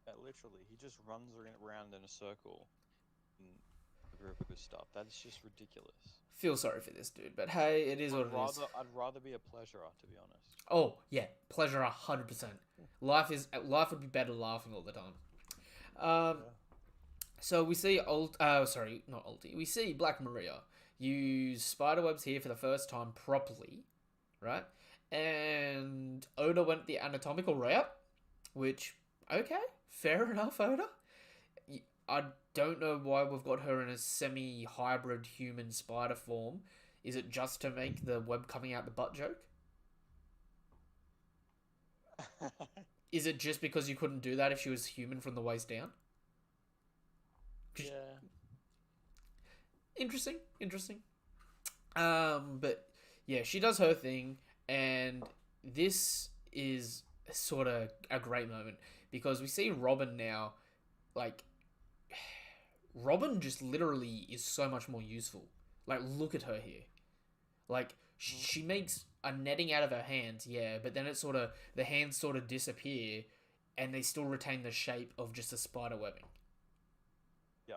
Yeah, literally, he just runs around in a circle in a group of his stuff. That's just ridiculous. Feel sorry for this dude, but hey, it is what it is. I'd rather be a pleasurer, to be honest. Oh yeah, pleasure 100%. Life would be better laughing all the time. Yeah. So we see sorry, not Ulti. We see Black Maria use spiderwebs here for the first time properly, right? And Oda went the anatomical route, which okay, fair enough, Oda. I don't know why we've got her in a semi-hybrid human spider form. Is it just to make the web coming out the butt joke? Is it just because you couldn't do that if she was human from the waist down? Yeah. Interesting. But yeah, she does her thing, and this is sort of a great moment because we see Robin now, like, Robin just literally is so much more useful. Like, look at her here. Like, she makes a netting out of her hands, yeah, but then the hands sort of disappear, and they still retain the shape of just a spider webbing. Yeah.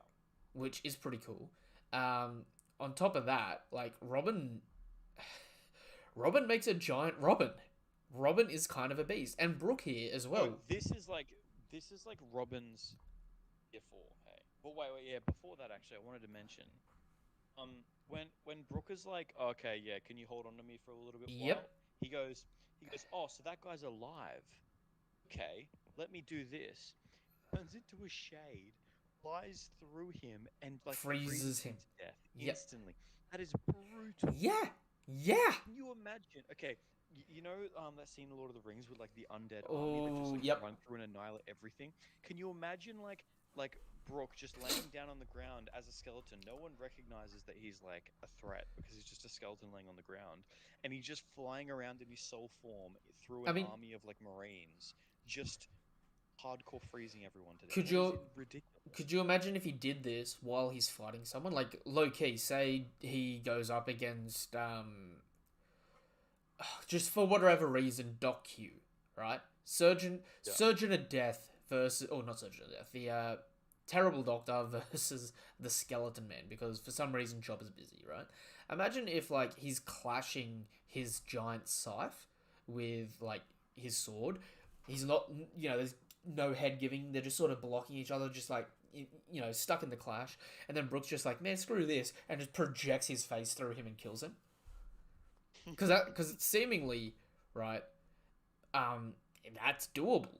Which is pretty cool. On top of that, like, Robin makes a giant Robin. Robin is kind of a beast. And Brooke here as well. No, this is like Robin's before, hey. Well, wait, yeah. Before that, actually, I wanted to mention, when Brooke is like, okay, yeah, can you hold on to me for a little bit? Yep. While? He goes, oh, so that guy's alive. Okay, let me do this. Turns into a shade, flies through him, and like Freezes him to death Yep. instantly. That is brutal. Yeah. Can you imagine? Okay, you know that scene in Lord of the Rings with like the undead army that Oh, just like yep. run through and annihilate everything? Can you imagine like Brooke just laying down on the ground as a skeleton? No one recognizes that he's like a threat because he's just a skeleton laying on the ground, and he's just flying around in his soul form through an army of like marines, just hardcore freezing everyone to death. Could That you- is ridiculous. Could you imagine if he did this while he's fighting someone? Like, low key, say he goes up against, just for whatever reason, Doc Q, right? Surgeon of Death versus, or not Surgeon of Death, the Terrible Doctor versus the Skeleton Man, because for some reason Chopper's busy, right? Imagine if, like, he's clashing his giant scythe with, like, his sword. He's not, there's no head giving. They're just sort of blocking each other, just like, stuck in the clash. And then Brooke's just like, man, screw this, and just projects his face through him and kills him. Because it's seemingly, right, that's doable.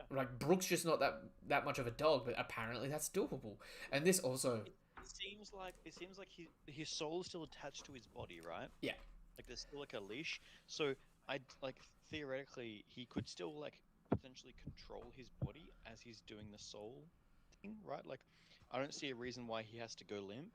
Like, Brooke's just not that much of a dog, but apparently that's doable. And this also... It seems like his soul is still attached to his body, right? Yeah. Like there's still like a leash. So theoretically he could still like potentially control his body as he's doing the soul thing, right? Like I don't see a reason why he has to go limp.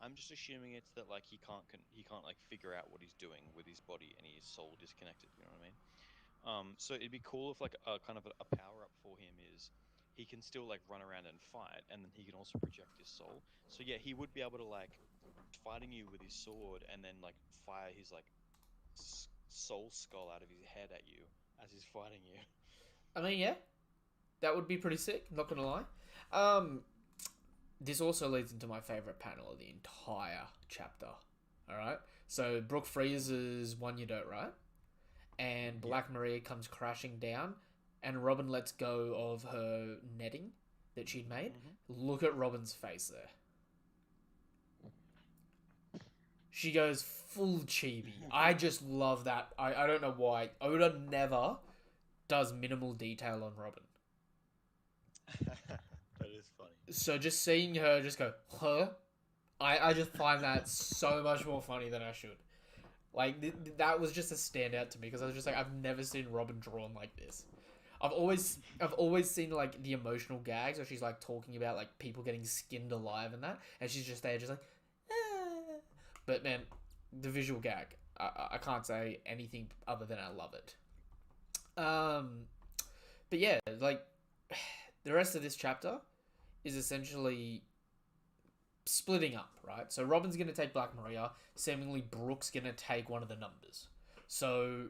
I'm just assuming it's that like he can't like figure out what he's doing with his body and his soul disconnected. You know what I mean? So it'd be cool if like a kind of a power up for him is he can still like run around and fight, and then he can also project his soul. So yeah, he would be able to like fighting you with his sword and then like fire his like soul skull out of his head at you as he's fighting you. I mean, yeah, that would be pretty sick. Not gonna lie. This also leads into my favorite panel of the entire chapter. All right, so Brooke freezes One You Don't, right? And Black Maria comes crashing down. and Robin lets go of her netting that she'd made. Mhm. Look at Robin's face there. She goes full chibi. I just love that. I don't know why. Oda never does minimal detail on Robin. That is funny. So just seeing her just go, huh? I just find that so much more funny than I should. Like, that was just a standout to me because I was just like, I've never seen Robin drawn like this. I've always seen like the emotional gags where she's like talking about like people getting skinned alive and that, and she's just there just like, ah. But man, the visual gag, I can't say anything other than I love it. But yeah, like the rest of this chapter is essentially splitting up, right? So Robin's gonna take Black Maria, seemingly Brooke's gonna take one of the numbers. So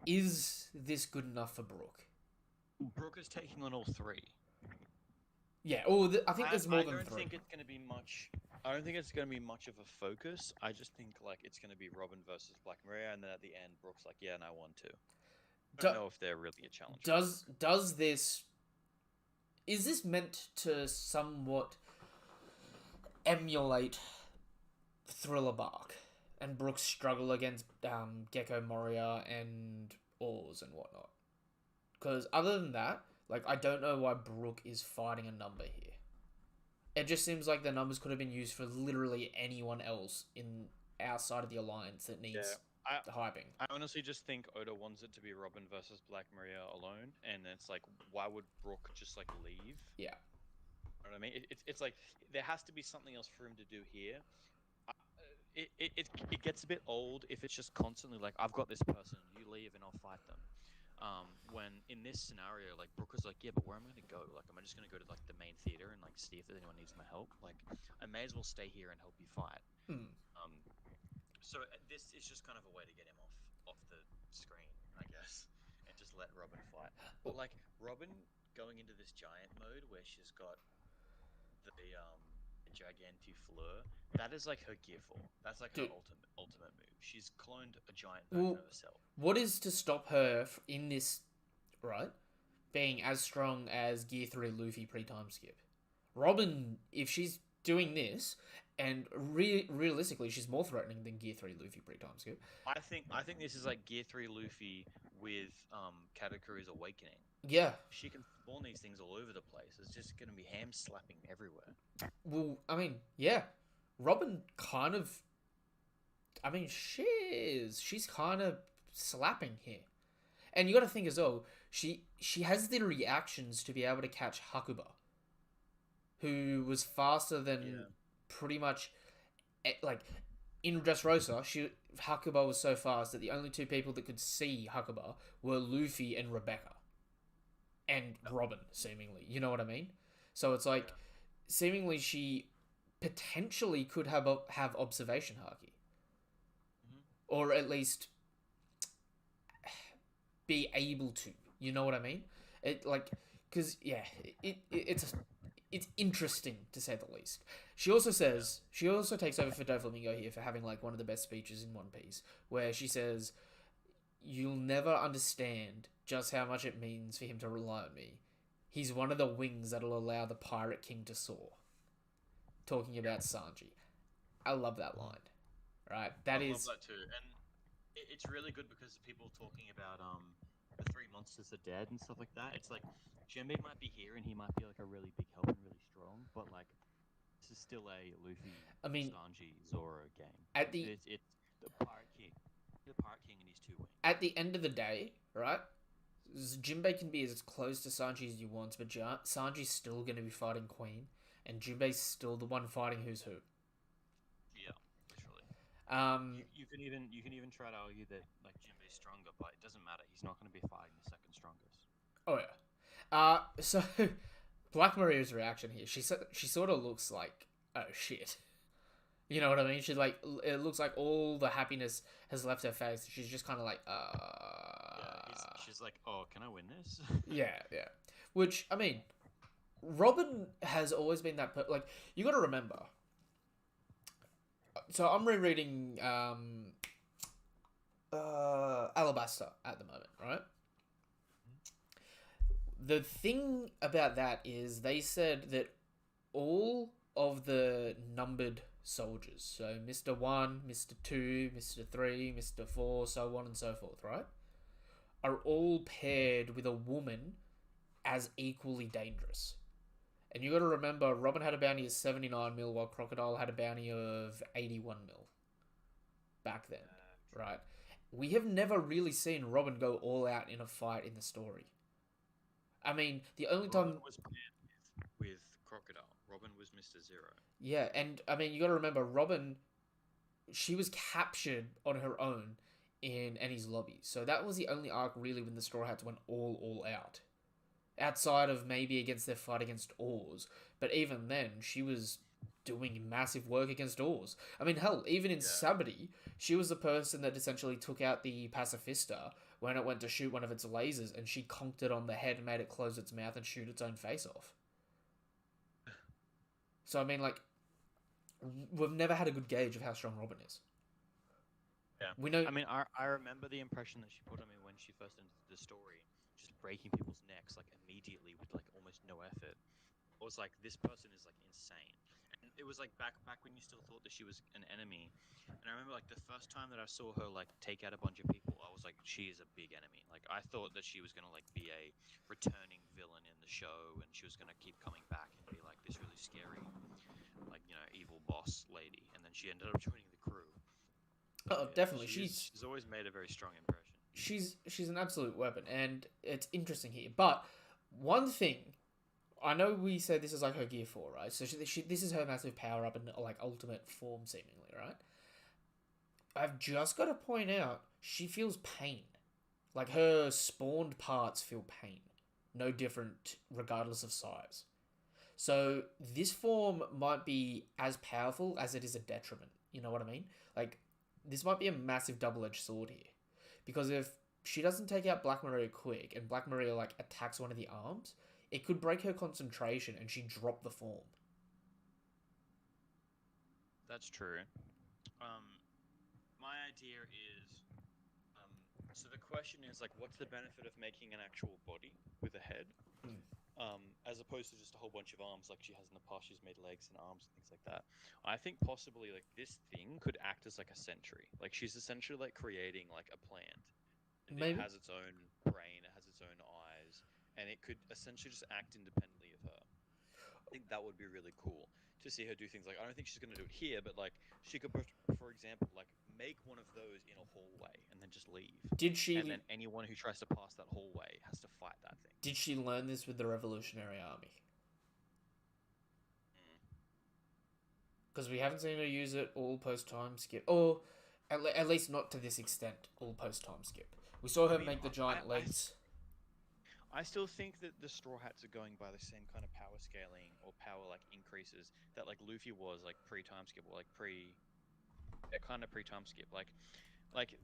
is this good enough for Brooke? Brooke is taking on all three. Yeah, I think there's more than I don't three. think it's going to be much. I don't think it's going to be much of a focus. I just think like it's going to be Robin versus Black Maria, and then at the end, Brooke's like, "Yeah, and I won too." I don't know if they're really a challenge. Does this? Is this meant to somewhat emulate Thriller Bark and Brooke's struggle against Gecko Moria and Oars and whatnot? Because other than that, like, I don't know why Brooke is fighting a number here. It just seems like the numbers could have been used for literally anyone else in our side of the alliance that needs hyping. I honestly just think Oda wants it to be Robin versus Black Maria alone, and it's like, why would Brooke just like leave? Yeah. You know what I mean? It's like there has to be something else for him to do here. It gets a bit old if it's just constantly like, I've got this person, you leave and I'll fight them. When in this scenario, like Brooke was like, yeah, but where am I going to go? Like, am I just going to go to like the main theater and like see if anyone needs my help? Like, I may as well stay here and help you fight. So this is just kind of a way to get him off the screen, I guess, and just let Robin fight. But like Robin going into this giant mode where she's got the Gigantifleur, that is like her gear 4. That's like her ultimate move. She's cloned a giant version of herself. What is to stop her in this, right, being as strong as Gear 3 Luffy pre-time skip? Robin, if she's doing this, and realistically, she's more threatening than Gear 3 Luffy pre-time skip. I think this is like Gear 3 Luffy with Katakuri's awakening. Yeah. She can spawn these things all over the place. It's just going to be ham slapping everywhere. Well, I mean, yeah. Robin kind of... I mean, she's kind of slapping here. And you got to think as well, she has the reactions to be able to catch Hakuba, who was faster than pretty much... Like, in Dressrosa, Hakuba was so fast that the only two people that could see Hakuba were Luffy and Rebecca. And Robin, seemingly. You know what I mean? So it's like, seemingly she potentially could have observation haki. Or at least be able to. You know what I mean? Because, yeah, it's interesting, to say the least. She also takes over for Doflamingo here for having, like, one of the best speeches in One Piece, where she says, "You'll never understand just how much it means for him to rely on me. He's one of the wings that'll allow the Pirate King to soar." Talking about Sanji. I love that line. Right? I love that too. And it's really good because people talking about the 3 monsters are dead and stuff like that. It's like, Jinbei might be here and he might be like a really big help and really strong, but like, this is still a Luffy, Sanji, Zoro game. It's the Pirate King. The Pirate King and his 2 wings. At the end of the day, right? Jinbei can be as close to Sanji as he wants, but Sanji's still going to be fighting Queen, and Jinbei's still the one fighting who's who. Yeah, literally. You can even try to argue that like Jinbei's stronger, but it doesn't matter. He's not going to be fighting the second strongest. Oh yeah. So Black Maria's reaction here, she sort of looks like, oh shit. You know what I mean? She's like, it looks like all the happiness has left her face. She's just kind of like, she's like, oh, can I win this? Yeah. Which, I mean, Robin has always been that... like, you got to remember. So I'm rereading Alabaster at the moment, right? The thing about that is they said that all of the numbered soldiers, so Mr. 1, Mr. 2, Mr. 3, Mr. 4, so on and so forth, right? Are all paired with a woman as equally dangerous. And you got to remember, Robin had a bounty of 79 mil, while Crocodile had a bounty of 81 mil back then, right? We have never really seen Robin go all out in a fight in the story. I mean, the only Robin time. was paired with Crocodile. Robin was Mr. Zero. Yeah, and I mean, you got to remember, Robin, she was captured on her own in Annie's lobby. So that was the only arc really when the Straw Hats went all out. Outside of maybe against their fight against Oars. But even then, she was doing massive work against Oars. I mean, hell, even in Sabity, she was the person that essentially took out the Pacifista when it went to shoot one of its lasers, and she conked it on the head and made it close its mouth and shoot its own face off. So, I mean, like, we've never had a good gauge of how strong Robin is. Yeah. We know. I mean, I remember the impression that she put on me when she first entered the story, just breaking people's necks, like, immediately with, like, almost no effort. It was like, this person is, like, insane. And it was, like, back when you still thought that she was an enemy. And I remember, like, the first time that I saw her, like, take out a bunch of people, I was like, she is a big enemy. Like, I thought that she was going to, like, be a returning villain in the show, and she was going to keep coming back and be, like, this really scary, like, you know, evil boss lady. And then she ended up joining the crew. Oh, definitely. She's always made a very strong impression. She's an absolute weapon, and it's interesting here. But one thing, I know we said this is like her gear 4, right? So this is her massive power up and like ultimate form, seemingly, right? I've just got to point out she feels pain. Like her spawned parts feel pain, no different regardless of size. So this form might be as powerful as it is a detriment. You know what I mean? Like, this might be a massive double-edged sword here. Because if she doesn't take out Black Maria quick, and Black Maria, like, attacks one of the arms, it could break her concentration and she drop the form. That's true. My idea is, so the question is, like, what's the benefit of making an actual body with a head? As opposed to just a whole bunch of arms like she has in the past. She's made legs and arms and things like that. I think possibly like this thing could act as like a sentry. Like she's essentially like creating like a plant. And Maybe. it has its own brain, it has its own eyes, and it could essentially just act independently of her. I think that would be really cool to see her do things like, I don't think she's going to do it here, but like she could, for example, like make one of those in a hallway and then just leave. Did she? And then anyone who tries to pass that hallway has to fight that thing. Did she learn this with the Revolutionary Army? Because we haven't seen her use it all post-time skip. Or at least not to this extent, all post-time skip. We saw her make the giant legs. I still think that the Straw Hats are going by the same kind of power scaling or power like increases that like Luffy was like pre-time skip or like kind of pre-time skip. Like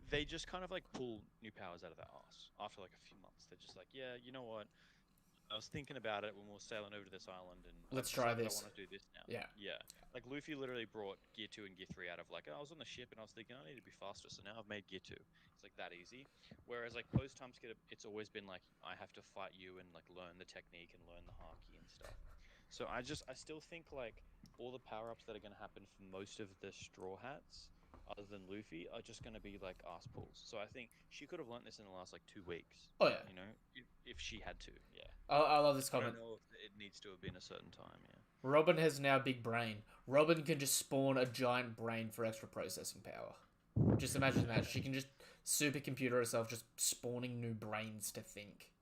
they just kind of like pull new powers out of their ass after like a few months. They're just like, yeah, you know what? I was thinking about it when we were sailing over to this island, and let's try this. I want to do this now. Yeah. Like Luffy literally brought Gear 2 and Gear 3 out of like, I was on the ship and I was thinking I need to be faster, so now I've made Gear 2. It's like that easy. Whereas like post time skip, it's always been like I have to fight you and like learn the technique and learn the haki and stuff. So I still think like all the power ups that are going to happen for most of the Straw Hats, other than Luffy, are just going to be like ass pulls. So I think she could have learnt this in the last like 2 weeks. Oh yeah. You know, if she had to, yeah. I love this comment. I don't know if it needs to have been a certain time, yeah. Robin has now big brain. Robin can just spawn a giant brain for extra processing power. Just imagine that. She can just supercomputer herself, just spawning new brains to think.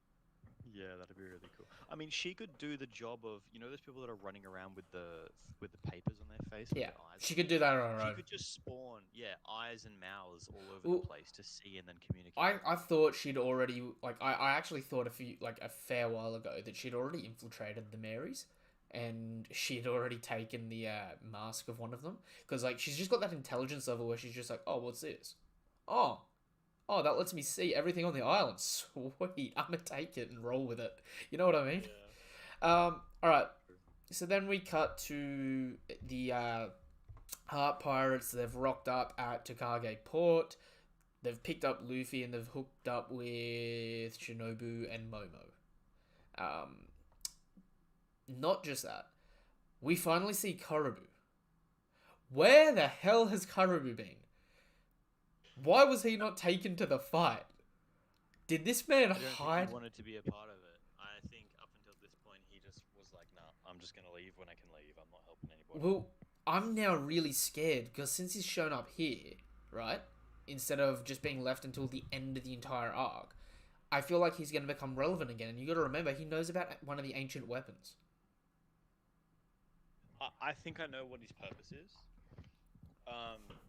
Yeah, that'd be really cool. I mean, she could do the job of, you know, those people that are running around with the papers on their face. Yeah, with their eyes she could do that on her own. She could just spawn, eyes and mouths all over the place to see and then communicate. I thought she'd already I actually thought a fair while ago that she'd already infiltrated the Marys, and she'd already taken the mask of one of them, because like she's just got that intelligence level where she's just like, oh, what's this? Oh, that lets me see everything on the island. Sweet, I'm gonna take it and roll with it. You know what I mean? Yeah. Alright. So then we cut to the Heart Pirates. They've rocked up at Takage Port. they've picked up Luffy and they've hooked up with Shinobu and Momo. Um, not just that, we finally see Korobu. Where the hell has Korobu been? Why was he not taken to the fight? Did this man I don't think hide? he wanted to be a part of it. I think up until this point, he just was like, "Nah, I'm just gonna leave when I can leave. I'm not helping anybody." Well, I'm now really scared because since he's shown up here, right, instead of just being left until the end of the entire arc, I feel like he's going to become relevant again. And you got to remember, he knows about one of the ancient weapons. I think I know what his purpose is.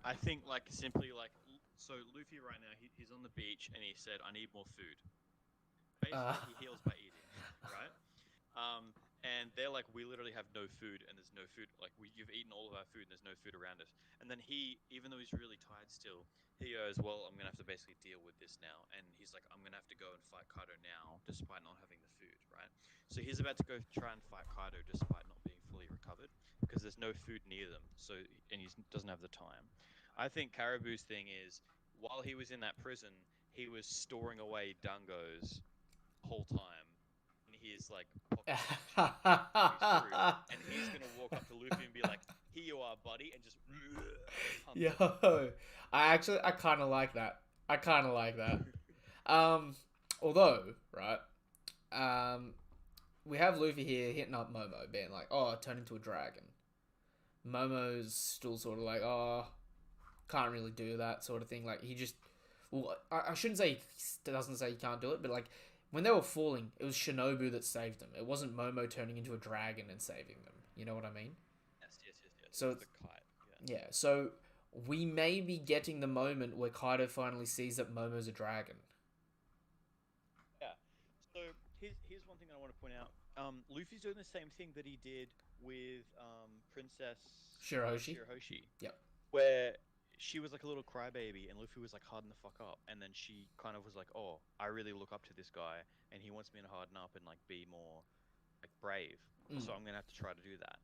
I think like simply like so Luffy right now he's on the beach and he said I need more food. Basically, he heals by eating, right? And they're like, we literally have no food, and there's no food. Like, you've eaten all of our food, and there's no food around us. And then he, even though he's really tired still, he goes, well, I'm gonna have to basically deal with this now. And he's like, I'm gonna have to go and fight Kaido now, despite not having the food, right? So he's about to go try and fight Kaido, despite not being fully recovered, because there's no food near them. So, and he doesn't have the time. I think Caribou's thing is, while he was in that prison, he was storing away dungos whole time in his like pocket and he's gonna walk up to Luffy and be like, "Here you are, buddy," and just Yo, I kind of like that. I kind of like that. Although, right, we have Luffy here hitting up Momo, being like, "Oh, turn into a dragon." Momo's still sort of like, "Oh, can't really do that," sort of thing. Like he just, well, I shouldn't say he doesn't say he can't do it, but like when they were falling, it was Shinobu that saved them. It wasn't Momo turning into a dragon and saving them. You know what I mean? yes. So the kite. yeah, so we may be getting the moment where Kaido finally sees that Momo's a dragon. Yeah. So here's one thing I want to point out. Luffy's doing the same thing that he did with Princess Shirahoshi. Yep. Where she was like a little crybaby, and Luffy was like harden the fuck up, and then she kind of was like, "Oh, I really look up to this guy, and he wants me to harden up and like be more like brave. So I'm gonna have to try to do that."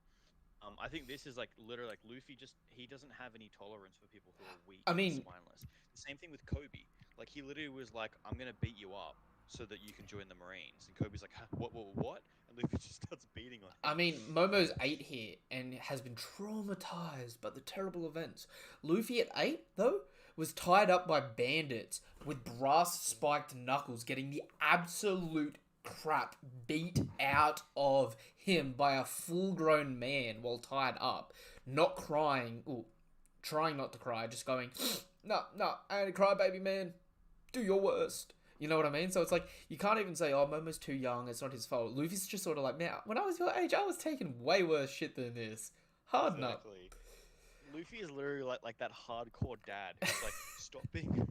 I think this is like literally like Luffy he doesn't have any tolerance for people who are weak I and mean, spineless. The same thing with Kobe. Like he literally was like, "I'm gonna beat you up so that you can join the Marines," and Kobe's like, huh, "What?" And Luffy just starts beating on him. I mean, Momo's 8 here and has been traumatized by the terrible events. Luffy at 8, though, was tied up by bandits with brass spiked knuckles, getting the absolute crap beat out of him by a full grown man while tied up, not crying, or trying not to cry, just going, no, I ain't a crybaby, man. Do your worst. You know what I mean? So it's like, you can't even say, oh, Momo's too young, it's not his fault. Luffy's just sort of like, man, when I was your age, I was taking way worse shit than this. Harden up. Luffy is literally like that hardcore dad who's like, stop being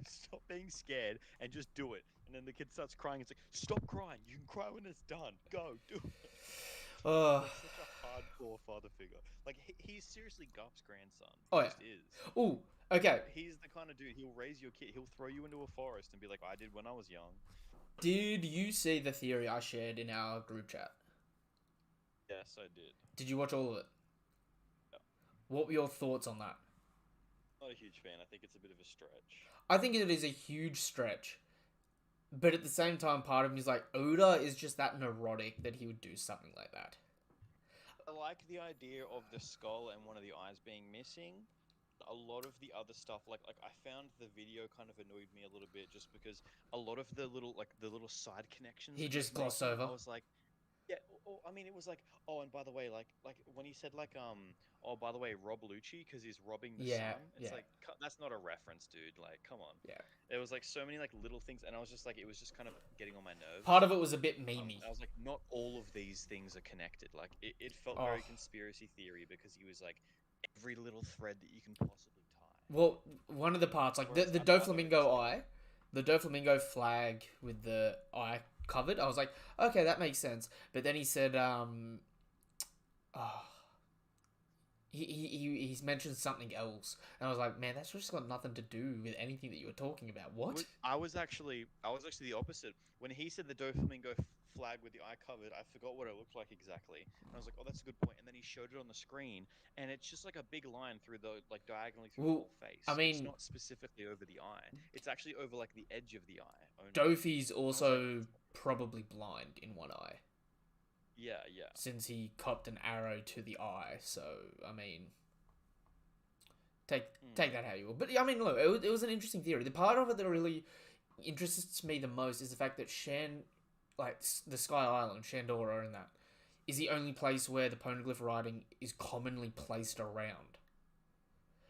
scared and just do it. And then the kid starts crying. It's like, stop crying. You can cry when it's done. Go, do it. Like such a hardcore father figure. Like he's seriously Garp's grandson. He just is. Oh, okay. He's the kind of dude. He'll raise your kid. He'll throw you into a forest and be like, "I did when I was young." Did you see the theory I shared in our group chat? Yes, I did. Did you watch all of it? Yeah. What were your thoughts on that? Not a huge fan. I think it's a bit of a stretch. I think it is a huge stretch. But at the same time, part of me is like, Oda is just that neurotic that he would do something like that. I like the idea of the skull and one of the eyes being missing. A lot of the other stuff, like I found the video kind of annoyed me a little bit, just because a lot of the little side connections He just glossed over. I was like, yeah. I mean, it was like, oh, and by the way, like when he said oh, by the way, Rob Lucci because he's robbing the sun. It's like that's not a reference, dude. Like, come on. Yeah. There was like so many like little things, and I was just like, it was just kind of getting on my nerves. Part of it was a bit memey. I was like, not all of these things are connected. Like, it felt very conspiracy theory because he was like every little thread that you can possibly tie. Well, one of the parts, like the Doflamingo eye, the Doflamingo flag with the eye covered, I was like, okay, that makes sense. But then he said, he's mentioned something else, and I was like, man, that's just got nothing to do with anything that you were talking about. What? I was actually the opposite. When he said the Doflamingo flag with the eye covered, I forgot what it looked like exactly, and I was like, "Oh, that's a good point." And then he showed it on the screen, and it's just like a big line through the like diagonally through the Well, whole I face. It's mean, not specifically over the eye. It's actually over like the edge of the eye only. Dofi's And I was like, also probably blind in one eye "Yeah, yeah." since he copped an arrow to the eye. So I mean, take Mm, that how you will. But I mean, look, it was an interesting theory. The part of it that really interests me the most is the fact that the Sky Island, Shandora, and that is the only place where the poneglyph writing is commonly placed around.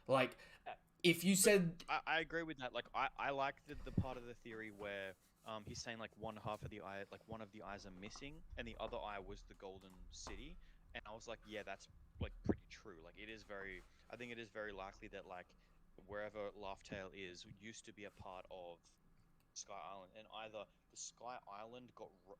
Like, yeah. if you But said, I agree with that. Like I like the part of the theory where he's saying like one half of the eye, like one of the eyes are missing, and the other eye was the golden city. And I was like, yeah, that's like pretty true. Like it is very, I think it is very likely that like wherever Laughtail is used to be a part of Sky Island, and either the Sky Island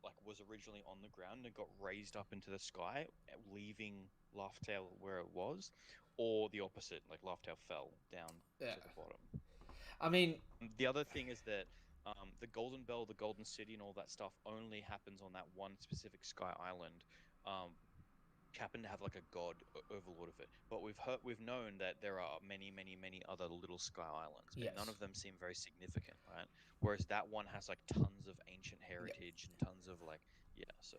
like was originally on the ground and got raised up into the sky, leaving Laughtail where it was, or the opposite, like Laughtail fell down yeah, to the bottom. I mean, The other thing is that the Golden Bell, the Golden City, and all that stuff only happens on that one specific Sky Island. Um, happen to have like a god overlord of it, but we've known that there are many, many, many other little Sky Islands, but none yes, of them seem very significant, right? Whereas that one has like tons of ancient yeah. heritage and tons of like, yeah. So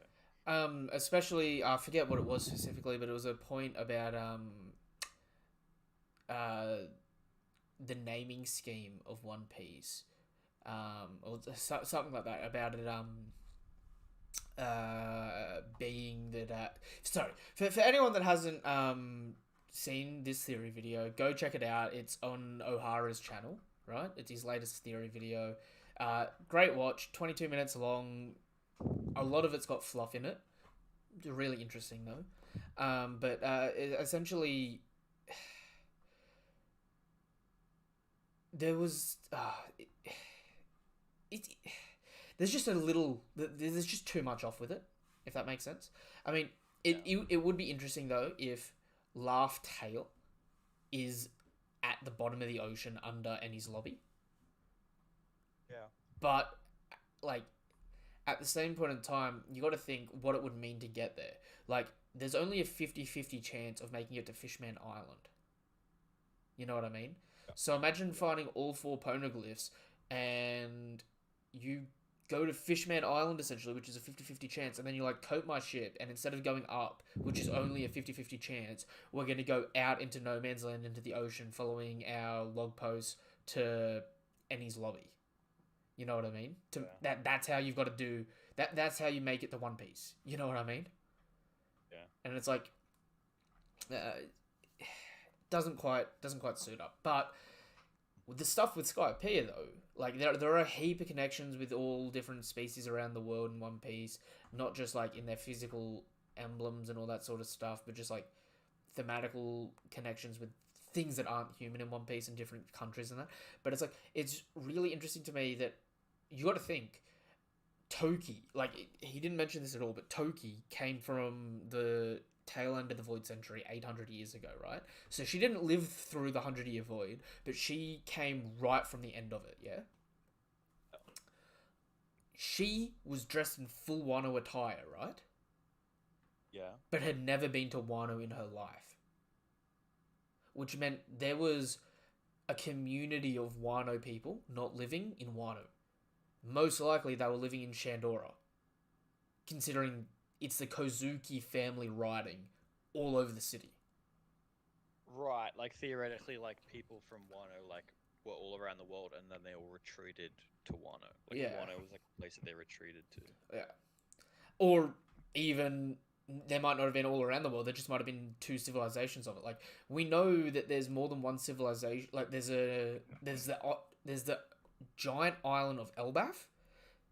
Especially I forget what it was specifically, but it was a point about uh the naming scheme of One Piece, or something like that about it being that sorry, for anyone that hasn't seen this theory video, go check it out. It's on O'Hara's channel, right? It's his latest theory video. Great watch, 22 minutes long. A lot of it's got fluff in it. Really interesting though. But essentially, there was it, there's just a little, there's just too much off with it, if that makes sense. I mean, yeah, it would be interesting though if Laugh Tail is at the bottom of the ocean under Annie's lobby, yeah, but like at the same point in time, you got to think what it would mean to get there. Like, there's only a 50-50 chance of making it to Fishman Island. You know what I mean? yeah, So imagine yeah, finding all four poneglyphs and you go to Fishman Island essentially, which is a 50-50 chance, and then you like coat my ship, and instead of going up, which is only a 50-50 chance, we're going to go out into no man's land into the ocean following our log post to Annie's lobby. You know what I mean? To yeah, that's how you've got to do that. That's how you make it to One Piece. You know what I mean? yeah, And it's like uh, doesn't quite suit up. But with the stuff with Skypiea though, like there are a heap of connections with all different species around the world in One Piece, not just like in their physical emblems and all that sort of stuff, but just like thematical connections with things that aren't human in One Piece in different countries and that. But it's like it's really interesting to me that you got to think Toki, like he didn't mention this at all, but Toki came from the tail end of the Void Century 800 years ago, right? So she didn't live through the 100-year void, but she came right from the end of it, yeah? She was dressed in full Wano attire, right? yeah, But had never been to Wano in her life. Which meant there was a community of Wano people not living in Wano. Most likely they were living in Shandora, considering it's the Kozuki family riding all over the city. right. Like theoretically, like people from Wano like were all around the world, and then they all retreated to Wano. Like Yeah, Wano was like a place that they retreated to. yeah. Or even there might not have been all around the world. There just might have been two civilizations of it. Like we know that there's more than one civilization. Like there's the giant island of Elbaf,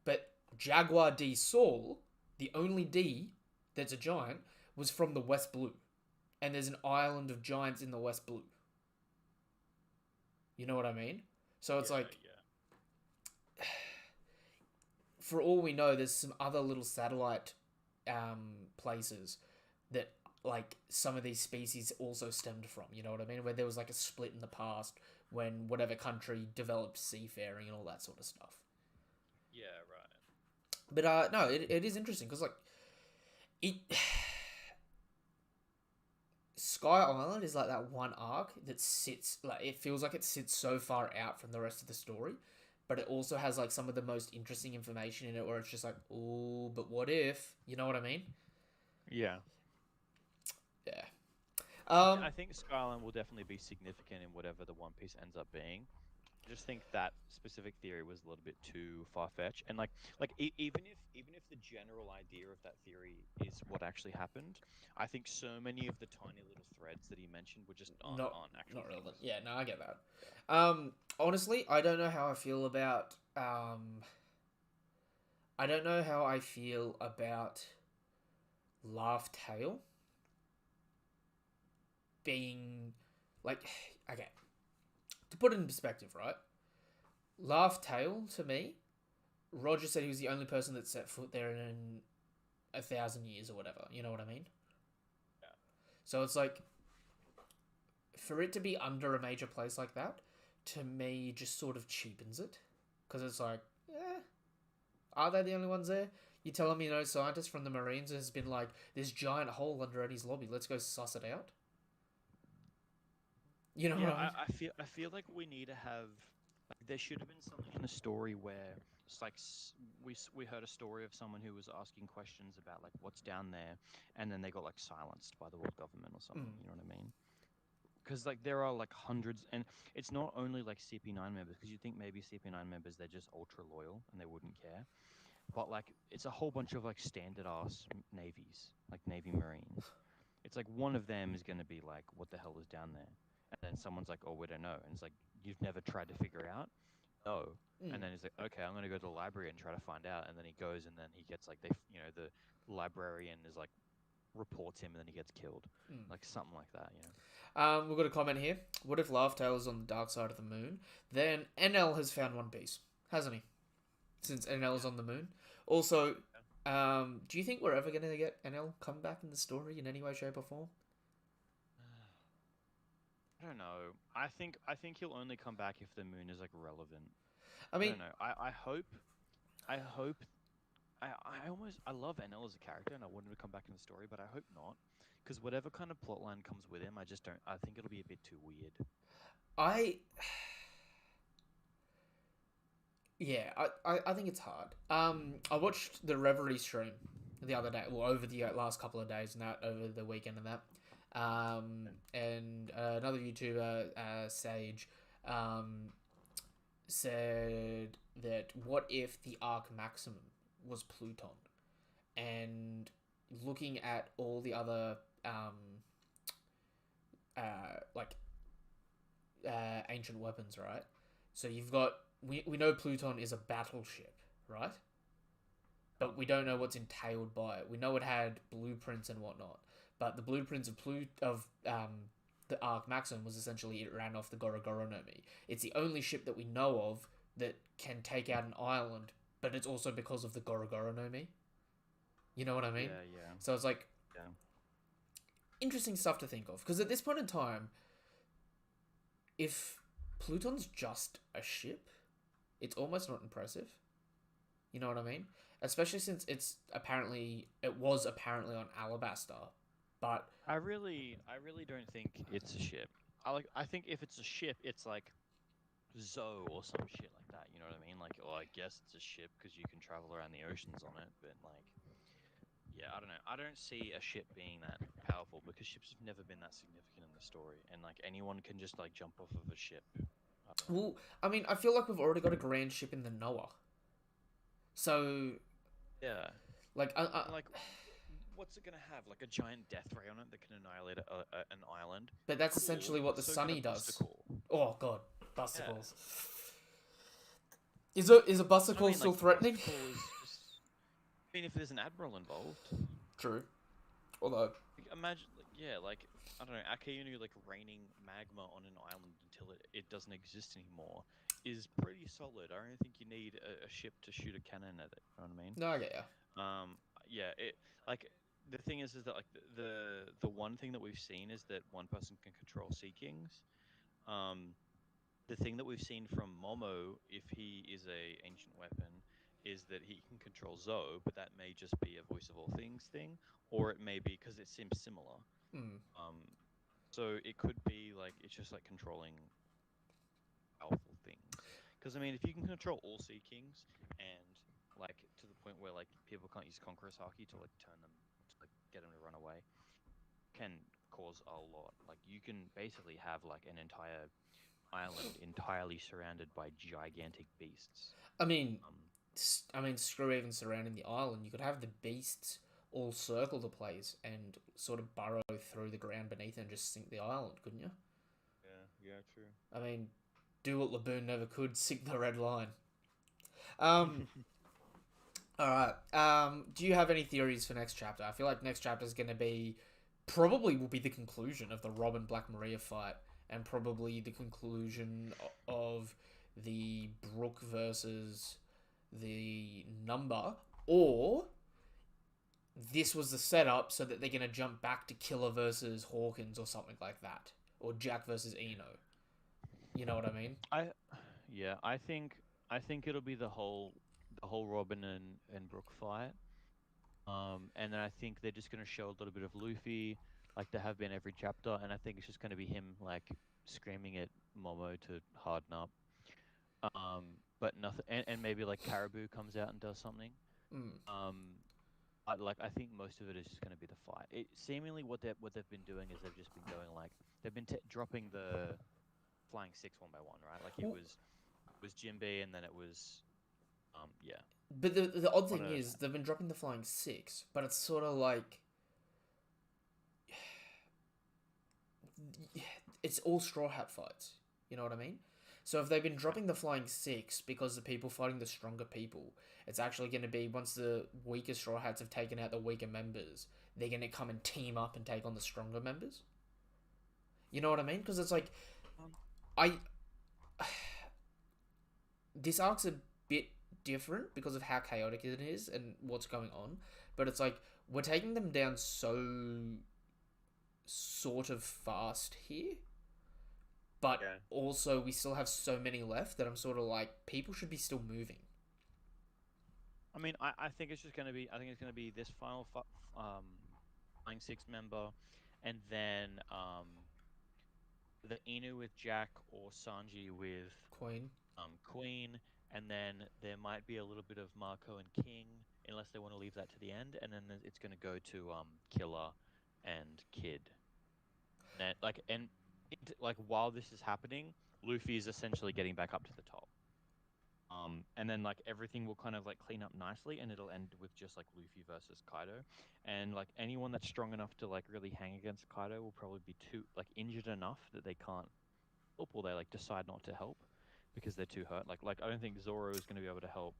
but Jaguar D Sol, the only D that's a giant, was from the West Blue, and there's an island of giants in the West Blue. You know what I mean? So it's Yeah, like, yeah. for all we know, there's some other little satellite places that like some of these species also stemmed from. You know what I mean? Where there was like a split in the past when whatever country developed seafaring and all that sort of stuff. Yeah, right. But no, it is interesting because like it. Sky Island is like that one arc that sits like it feels like it sits so far out from the rest of the story, but it also has like some of the most interesting information in it where it's just like, oh, but what if? You know what I mean? Yeah. Yeah. I think Skyline will definitely be significant in whatever the One Piece ends up being. I just think that specific theory was a little bit too far fetched, and even if the general idea of that theory is what actually happened, I think so many of the tiny little threads that he mentioned were just not aren't actual not relevant. things. Yeah, no, I get that. Yeah. Honestly, I don't know how I feel about I don't know how I feel about Laugh Tale being like okay. To put it in perspective, right? Laugh Tale to me, Roger said he was the only person that set foot there in 1,000 years or whatever. You know what I mean? Yeah. So it's like for it to be under a major place like that, to me, just sort of cheapens it because it's like, yeah, are they the only ones there? You telling me no scientist from the Marines has been like this giant hole under Eddie's lobby? Let's go suss it out. You know Yeah, what I mean? I feel like we need to have like there should have been something in the story where it's like we heard a story of someone who was asking questions about like what's down there, and then they got like silenced by the world government or something. Mm. You know what I mean? Because like there are like hundreds, and it's not only like CP9 members. Because you think maybe CP9 members they're just ultra loyal and they wouldn't care, but like it's a whole bunch of like standard ass navies, like Navy Marines. It's like one of them is going to be like, what the hell is down there? And then someone's like, oh, we don't know. And it's like, you've never tried to figure out? No. And Mm. then he's like, okay, I'm going to go to the library and try to find out. And then he goes, and then he gets like, the librarian is like, reports him, and then he gets killed. Mm. Like something like that, you know? We've got a comment here. What if Laugh Tale is on the dark side of the moon? Then NL has found One Piece, hasn't he? Since NL is Yeah. on the moon. Also, do you think we're ever going to get NL come back in the story in any way, shape, or form? I don't know. I think he'll only come back if the moon is like relevant. I I mean, don't know. I hope I love NL as a character and I want him to come back in the story, but I hope not. Because whatever kind of plotline comes with him, I just don't. I think it'll be a bit too weird. I yeah, I think it's hard. I watched the Reverie stream the other day, well, over the last couple of days, and that over the weekend and that. And another YouTuber, Sage, um, said that what if the Arc Maximum was Pluton, and looking at all the other like ancient weapons, right? So you've got we know Pluton is a battleship, right? But we don't know what's entailed by it. We know it had blueprints and whatnot, but the blueprints of the Arc Maxim was essentially it ran off the Gorogoronomi. It's the only ship that we know of that can take out an island, but it's also because of the Gorogoronomi. You know what I mean? Yeah, yeah, So it's like yeah. interesting stuff to think of because at this point in time, if Pluton's just a ship, it's almost not impressive. You know what I mean? Especially since it was apparently on Alabaster, but I really don't think it's a ship. I think if it's a ship, it's like Zoe or some shit like that. You know what I mean? Like, oh, I guess it's a ship because you can travel around the oceans on it. But like, yeah, I don't know. I don't see a ship being that powerful because ships have never been that significant in the story, and like anyone can just like jump off of a ship. I don't know. well, I mean, I feel like we've already got a grand ship in the Noah. So, Yeah, like, and like, what's it gonna have? Like a giant death ray on it that can annihilate an island? but that's Cool, essentially what but the so can a Sunny does. busticle. Oh God, Yeah, Busticles. Is a I Busticle mean, still like the threatening? busticle is just. I mean, if there's an admiral involved, True. Although, like, imagine, like, yeah, like I don't know, Akainu like raining magma on an island until it doesn't exist anymore is pretty solid. I don't think you need a ship to shoot a cannon at it. You know what I mean? no, I get ya. Um, yeah, it like the thing is that like the one thing that we've seen is that one person can control Sea Kings. Um, the thing that we've seen from Momo, if he is a ancient weapon, is that he can control Zoe, but that may just be a voice of all things thing, or it may be because it seems similar. Hmm. Um, so it could be like it's just like controlling powerful things. Because I mean, if you can control all Sea Kings and like to the point where like people can't use Conqueror's Haki to like turn them to like get them to run away, can cause a lot. Like you can basically have like an entire island entirely surrounded by gigantic beasts. I mean, Um, screw even surrounding the island. You could have the beasts all circle the place and sort of burrow through the ground beneath and just sink the island, couldn't you? yeah, yeah, true. I mean, do what Laboon never could, sink the red line. Um, all right. Do you have any theories for next chapter? I feel like next chapter is going to be probably will be the conclusion of the Robin Black Maria fight, and probably the conclusion of the Brook versus the Number, or this was the setup so that they're going to jump back to Killer versus Hawkins or something like that, or Jack versus Eno. You know what I mean? I yeah, I think it'll be the whole Robin and Brook fight. And then I think they're just gonna show a little bit of Luffy, like they have been every chapter, and I think it's just gonna be him like screaming at Momo to harden up. But nothing, and maybe like Caribou comes out and does something. Mm. Um, I think most of it is just going to be the fight. It seemingly what they've been doing is they've just been going like they've been dropping the flying six one by one, right? Like Well, it was Jinbei and then it was yeah but the odd one thing of is they've been dropping the Flying Six, but it's sort of like it's all Straw Hat fights. You know what I mean? So if they've been right. dropping the Flying Six because the people fighting the stronger people, it's actually going to be once the weaker Straw Hats have taken out the weaker members, they're going to come and team up and take on the stronger members. You know what I mean? Because it's like Um, I this arc's a bit different because of how chaotic it is and what's going on, but it's like we're taking them down so sort of fast here, but yeah. also we still have so many left that I'm sort of like people should be still moving. I mean, I think it's just going to be I think it's going to be this final flying six member, and then the Inu with Jack or Sanji with Queen. Queen, and then there might be a little bit of Marco and King, unless they want to leave that to the end, and then it's going to go to Killer and Kid. Like while this is happening, Luffy is essentially getting back up to the top. And then like everything will kind of like clean up nicely, and it'll end with just like Luffy versus Kaido, and like anyone that's strong enough to like really hang against Kaido will probably be too like injured enough that they can't help, or they like decide not to help because they're too hurt. Like I don't think Zoro is going to be able to help.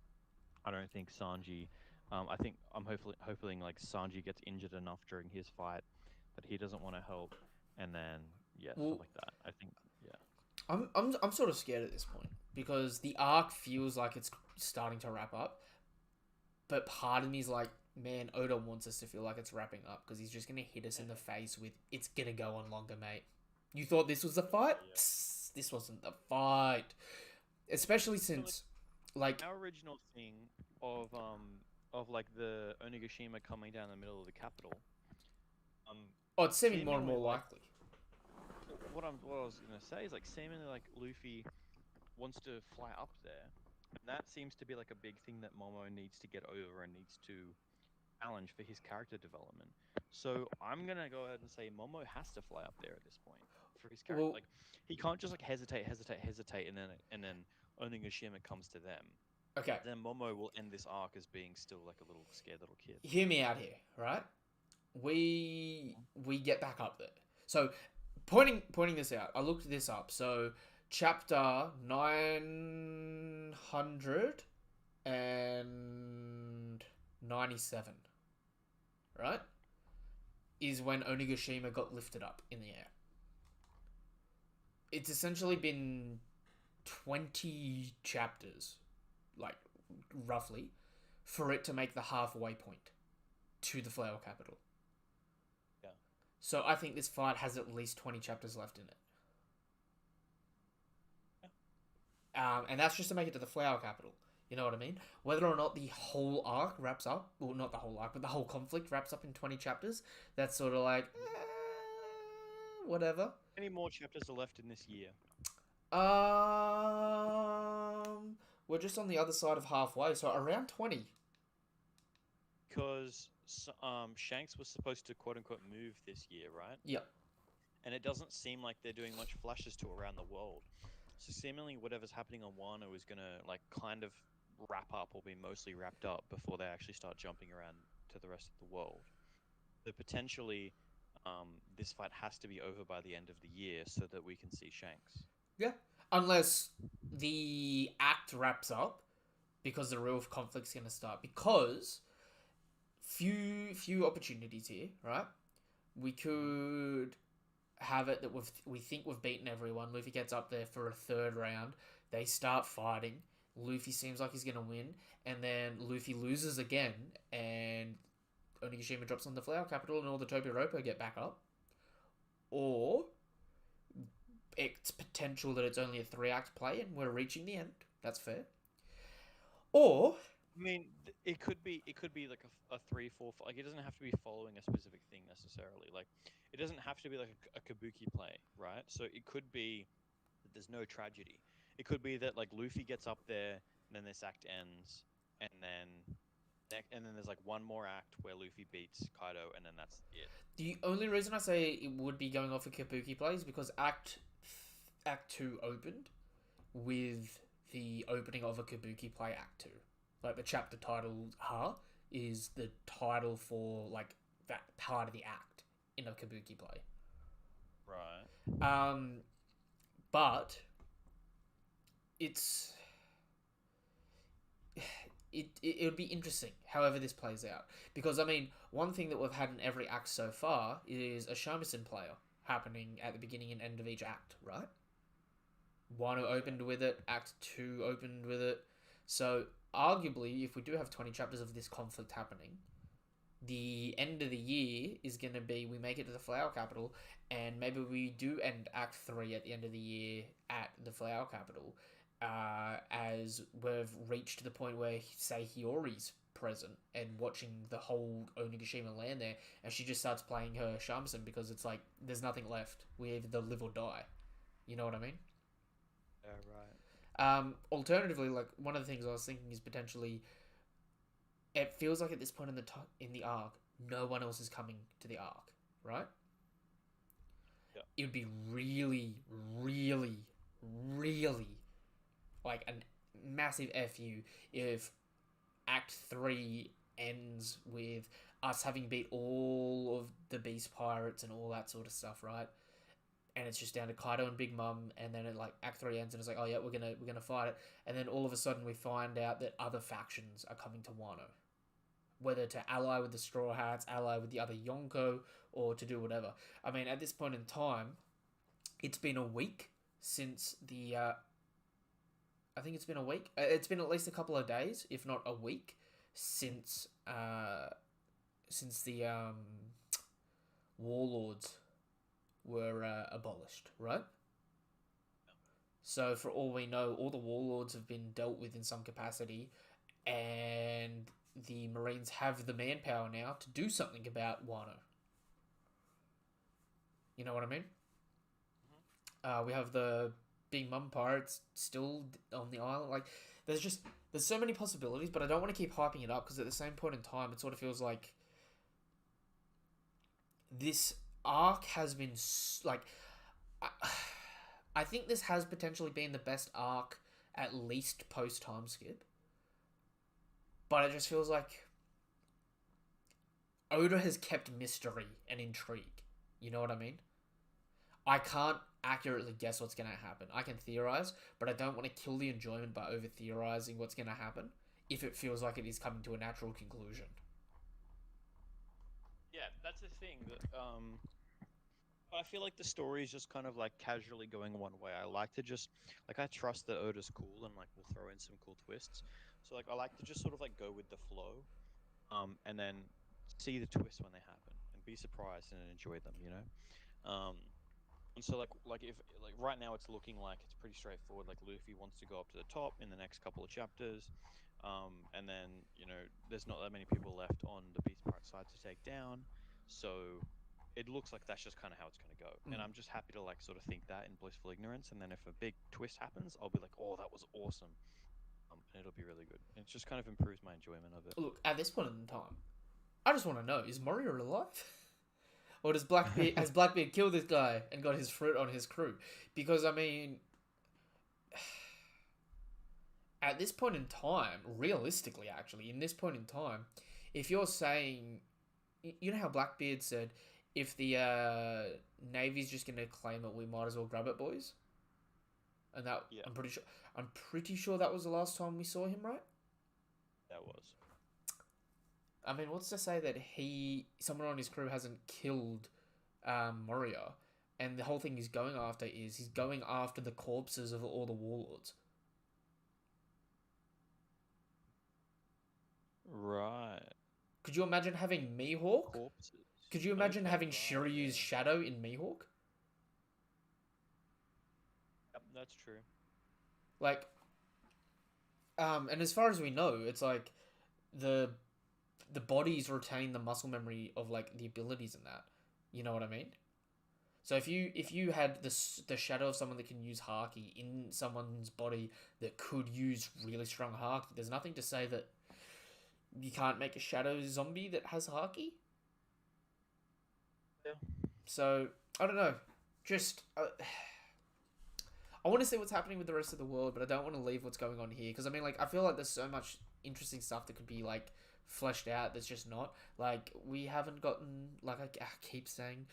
I don't think Sanji. I think I'm hoping like Sanji gets injured enough during his fight that he doesn't want to help, and then yeah, stuff Well, like that. I think yeah. I'm sort of scared at this point because the arc feels like it's starting to wrap up, but part of me is like, man, Oda wants us to feel like it's wrapping up because he's just gonna hit us in the face with it's gonna go on longer, mate. You thought this was the fight? Yeah. Psst, this wasn't the fight. Especially So like since, like, our original thing of like the Onigashima coming down the middle of the capital, um, oh, it's seeming more and seemingly more like likely. what I was gonna say is like seemingly like Luffy wants to fly up there, and that seems to be like a big thing that Momo needs to get over and needs to challenge for his character development. So I'm gonna go ahead and say Momo has to fly up there at this point for his character. Well, Like he can't just like hesitate, and then Onigashima comes to them. okay, Then Momo will end this arc as being still like a little scared little kid. hear me out here, right? We get back up there. So pointing this out, I looked this up. So chapter 997, right? Is when Onigashima got lifted up in the air. It's essentially been 20 chapters, like roughly, for it to make the halfway point to the Flower Capital. So I think this fight has at least 20 chapters left in it. And that's just to make it to the Flower Capital. You know what I mean? Whether or not the whole arc wraps up, well, not the whole arc, but the whole conflict wraps up in 20 chapters, that's sort of like, whatever. How many more chapters are left in this year? We're just on the other side of halfway, so around 20. Because Shanks was supposed to quote unquote move this year, right? Yep. And it doesn't seem like they're doing much flashes to around the world. So seemingly whatever's happening on Wano is gonna like kind of wrap up or be mostly wrapped up before they actually start jumping around to the rest of the world. So potentially, this fight has to be over by the end of the year so that we can see Shanks. Yeah. Unless the act wraps up because the real conflict's going to start. Because few opportunities here, right? We could have it that we think we've beaten everyone. Luffy gets up there for a third round. They start fighting. Luffy seems like he's going to win. And then Luffy loses again. And Onigashima drops on the Flower Capital and all the Tobiroko get back up. Or it's potential that it's only a 3-act play and we're reaching the end. That's fair. Or I mean, it could be like a three, four, like it doesn't have to be following a specific thing necessarily. Like it doesn't have to be like a kabuki play, right? So it could be that there's no tragedy. It could be that like Luffy gets up there, and then this act ends, and then there's like one more act where Luffy beats Kaido, and then that's it. the only reason I say it would be going off a Kabuki play is because Act 2 opened with the opening of a Kabuki play Act 2. Like the chapter title Ha is the title for like that part of the act in a Kabuki play. Right. But it's it would be interesting however this plays out, because I mean one thing that we've had in every act so far is a shamisen player happening at the beginning and end of each act, right? Wano opened with it, Act 2 opened with it. So arguably if we do have 20 chapters of this conflict happening, the end of the year is going to be we make it to the Flower Capital, and maybe we do end Act 3 at the end of the year at the Flower Capital, as we've reached the point where, say, Hiyori's present and watching the whole Onigashima land there, and she just starts playing her shamisen because it's like there's nothing left. We either live or die. You know what I mean? Yeah, right. Alternatively, like one of the things I was thinking is potentially, it feels like at this point in the arc, no one else is coming to the arc, right? Yeah. It would be really, really, really like a massive fu if Act 3 ends with us having beat all of the Beast Pirates and all that sort of stuff, right? And it's just down to Kaido and Big Mom, and then it, like Act 3 ends and it's like, oh yeah, we're gonna fight it, and then all of a sudden we find out that other factions are coming to Wano, whether to ally with the Straw Hats, ally with the other Yonko, or to do whatever. I mean, at this point in time, it's been a week since the. I think it's been a week. It's been at least a couple of days, if not a week, since the warlords were abolished, right? So for all we know, all the warlords have been dealt with in some capacity, and the Marines have the manpower now to do something about Wano. You know what I mean? We have the Big Mum pirates still on the island. Like, there's so many possibilities, but I don't want to keep hyping it up because at the same point in time, it sort of feels like this arc has been like. I think this has potentially been the best arc, at least post time skip. But it just feels like Oda has kept mystery and intrigue. You know what I mean? I can't accurately guess what's going to happen. I can theorize, but I don't want to kill the enjoyment by over theorizing what's going to happen if it feels like it is coming to a natural conclusion. Yeah, that's the thing. That, I feel like the story is just kind of like casually going one way. I like to just like I trust that Oda's cool and like we'll throw in some cool twists. So like I like to just sort of like go with the flow, and then see the twists when they happen and be surprised and enjoy them. You know. And so like if like right now it's looking like it's pretty straightforward. Like Luffy wants to go up to the top in the next couple of chapters, and then there's not that many people left on the Beast Pirate side to take down. So it looks like that's just kind of how it's going to go. And Mm. I'm just happy to like sort of think that in blissful ignorance. And then if a big twist happens, I'll be like, oh, that was awesome, and it'll be really good. It just kind of improves my enjoyment of it. Look, at this point in time, I just want to know: is Moria alive? Or does Blackbeard has Blackbeard killed this guy and got his fruit on his crew? Because I mean, at this point in time, realistically, actually, in this point in time, if you're saying, you know how Blackbeard said, if the Navy's just gonna claim it, we might as well grab it, boys. And that Yeah, I'm pretty sure that was the last time we saw him, right? that was. I mean, what's to say that someone on his crew hasn't killed Moria, and the whole thing he's going after is he's going after the corpses of all the warlords. Right. Could you imagine having Mihawk? Corpses. Could you imagine Okay, having right, Shiryu's yeah. shadow in Mihawk? Yep, that's true. Like, and as far as we know, it's like the the bodies retain the muscle memory of like the abilities in that. You know what I mean? So if you had the shadow of someone that can use Haki in someone's body that could use really strong Haki, there's nothing to say that you can't make a shadow zombie that has Haki. Yeah. So I don't know. Just I want to see what's happening with the rest of the world, but I don't want to leave what's going on here because I mean, like, I feel like there's so much interesting stuff that could be like fleshed out. That's just not like we haven't gotten like I keep saying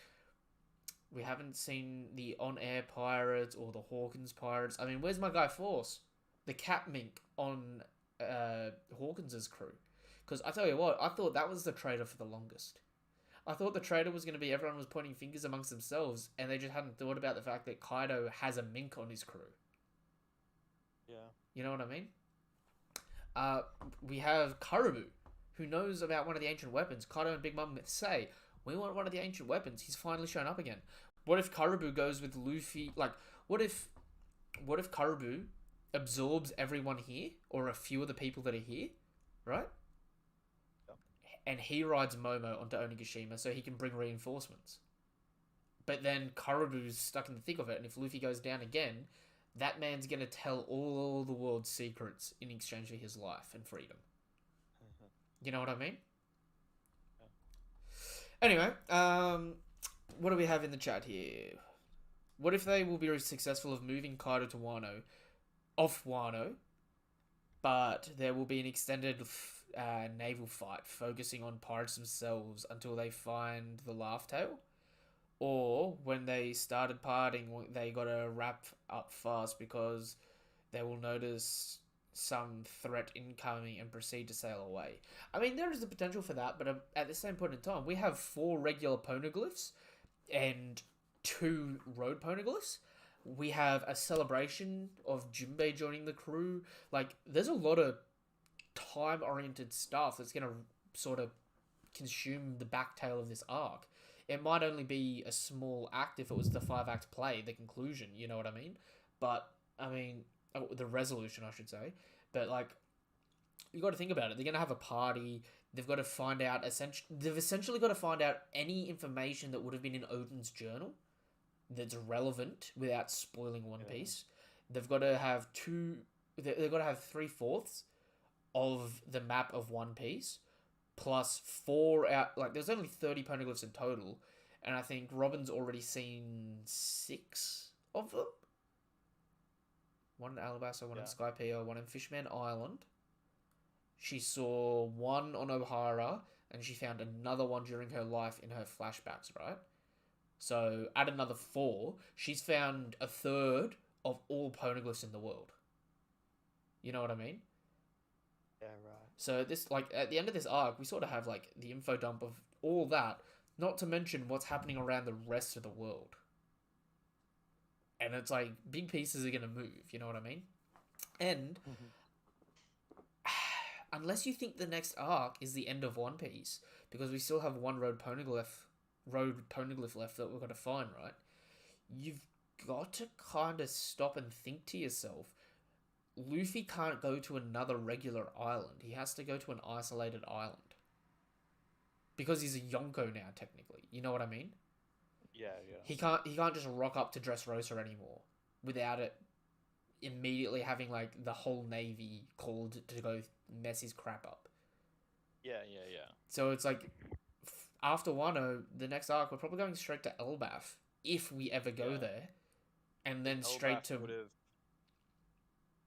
we haven't seen the on-air pirates or the Hawkins pirates. I mean, where's my guy Force, the cat mink on Hawkins's crew? Because I tell you what, I thought that was the traitor for the longest. I thought the traitor was going to be everyone was pointing fingers amongst themselves, and they just hadn't thought about the fact that Kaido has a mink on his crew. Yeah. You know what I mean? We have Karibu, who knows about one of the ancient weapons. Kaido and Big Mom say, we want one of the ancient weapons. He's finally shown up again. What if Karibu goes with Luffy? Like, what if Karibu absorbs everyone here, or a few of the people that are here, right? Yep. And he rides Momo onto Onigashima so he can bring reinforcements. But then Karibu's stuck in the thick of it, and if Luffy goes down again, that man's gonna tell all the world's secrets in exchange for his life and freedom. You know what I mean? Anyway, what do we have in the chat here? What if they will be successful of moving Kaido to Wano, off Wano, but there will be an extended naval fight focusing on pirates themselves until they find the Laugh Tale? Or when they started partying, they gotta wrap up fast because they will notice some threat incoming and proceed to sail away. I mean, there is the potential for that, but at the same point in time, we have 4 regular poneglyphs and 2 road poneglyphs. We have a celebration of Jinbei joining the crew. Like, there's a lot of time-oriented stuff that's going to sort of consume the back tail of this arc. It might only be a small act if it was the 5-act play, the conclusion, you know what I mean? But, I mean, the resolution, I should say. But, like, you got to think about it. They're going to have a party. They've got to find out, they've essentially got to find out any information that would have been in Odin's journal that's relevant without spoiling One Piece. They've got to have they've got to have 3/4 of the map of One Piece, plus 4 out, like, there's only 30 poneglyphs in total, and I think Robin's already seen 6 of them. One in Alabasta, one in Skypiea, one in Fishman Island. She saw one on O'Hara, and she found another one during her life in her flashbacks, right? So, add another 4, she's found a third of all poneglyphs in the world. You know what I mean? Yeah, right. So, this, like, at the end of this arc, we sort of have, like, the info dump of all that, not to mention what's happening around the rest of the world. And it's like, big pieces are going to move, you know what I mean? And unless you think the next arc is the end of One Piece, because we still have one road poneglyph road poneglyph left that we're going to find, right? You've got to kind of stop and think to yourself. Luffy can't go to another regular island. He has to go to an isolated island. Because he's a Yonko now, technically. You know what I mean? Yeah, yeah. He can't just rock up to Dressrosa anymore without it immediately having like the whole navy called to go mess his crap up. Yeah, yeah, yeah. So it's like after Wano, the next arc we're probably going straight to Elbaf if we ever go Yeah. there, and then straight to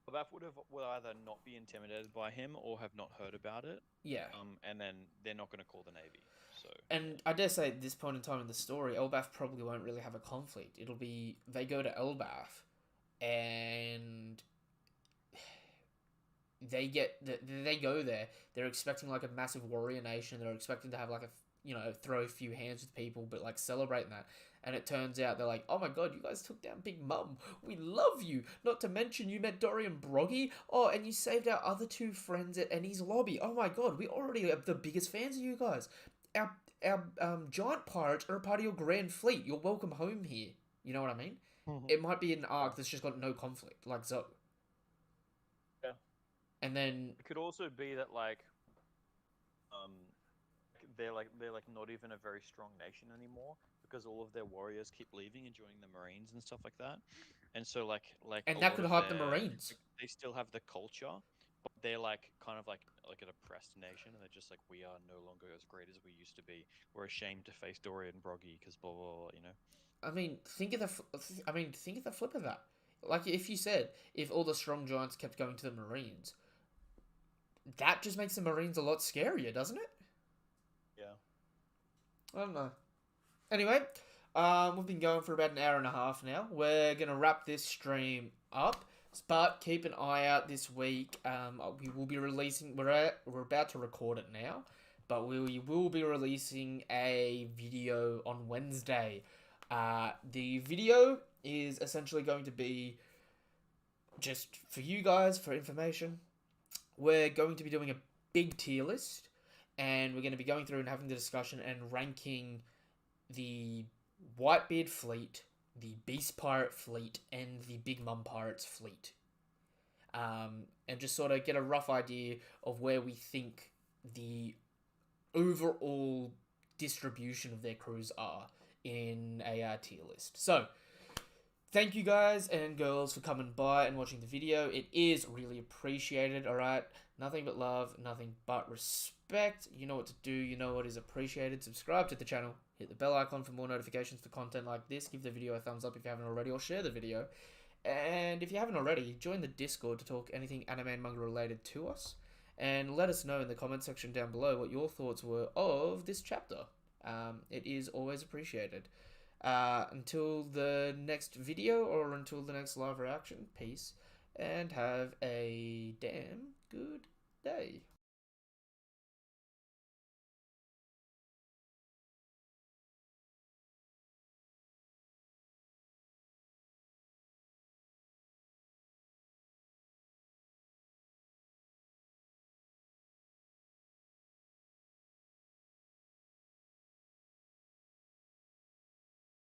Elbaf would either not be intimidated by him or have not heard about it. yeah. And then they're not going to call the navy. So. And I dare say at this point in time in the story, Elbaf probably won't really have a conflict. It'll be they go to Elbaf, and they go there. They're expecting like a massive warrior nation. They're expecting to have like throw a few hands with people, but like celebrating that. And it turns out they're like, oh my god, you guys took down Big Mum. We love you. Not to mention you met Dory and Broggy. Oh, and you saved our other two friends at Ennie's lobby. Oh my god, we already are the biggest fans of you guys. Our giant pirates are a part of your grand fleet. You're welcome home here. You know what I mean? It might be an arc that's just got no conflict, like Zoe. Yeah. And then it could also be that they're not even a very strong nation anymore because all of their warriors keep leaving and joining the Marines and stuff like that. And so and that could hype the Marines. They still have the culture, but they're kind of like an oppressed nation, and they're just like, we are no longer as great as we used to be. We're ashamed to face Dory and Broggy because blah blah blah. I mean, think of the flip of that. Like if you said if all the strong giants kept going to the Marines, that just makes the Marines a lot scarier, doesn't it? Yeah. I don't know. Anyway, we've been going for about an hour and a half now. We're gonna wrap this stream up, but keep an eye out this week. We will be releasing. We're about to record it now, but we will be releasing a video on Wednesday. The video is essentially going to be just for you guys for information. We're going to be doing a big tier list, and we're going to be going through and having the discussion and ranking the Whitebeard fleet, the Beast Pirate fleet, and the Big Mum Pirates fleet. And just sort of get a rough idea of where we think the overall distribution of their crews are in a tier list. So, thank you guys and girls for coming by and watching the video. It is really appreciated, alright? Nothing but love, nothing but respect. You know what to do, you know what is appreciated. Subscribe to the channel, hit the bell icon for more notifications for content like this. Give the video a thumbs up if you haven't already, or share the video. And if you haven't already, join the Discord to talk anything anime and manga related to us. And let us know in the comment section down below what your thoughts were of this chapter. It is always appreciated. Until the next video or until the next live reaction, peace and have a damn good day.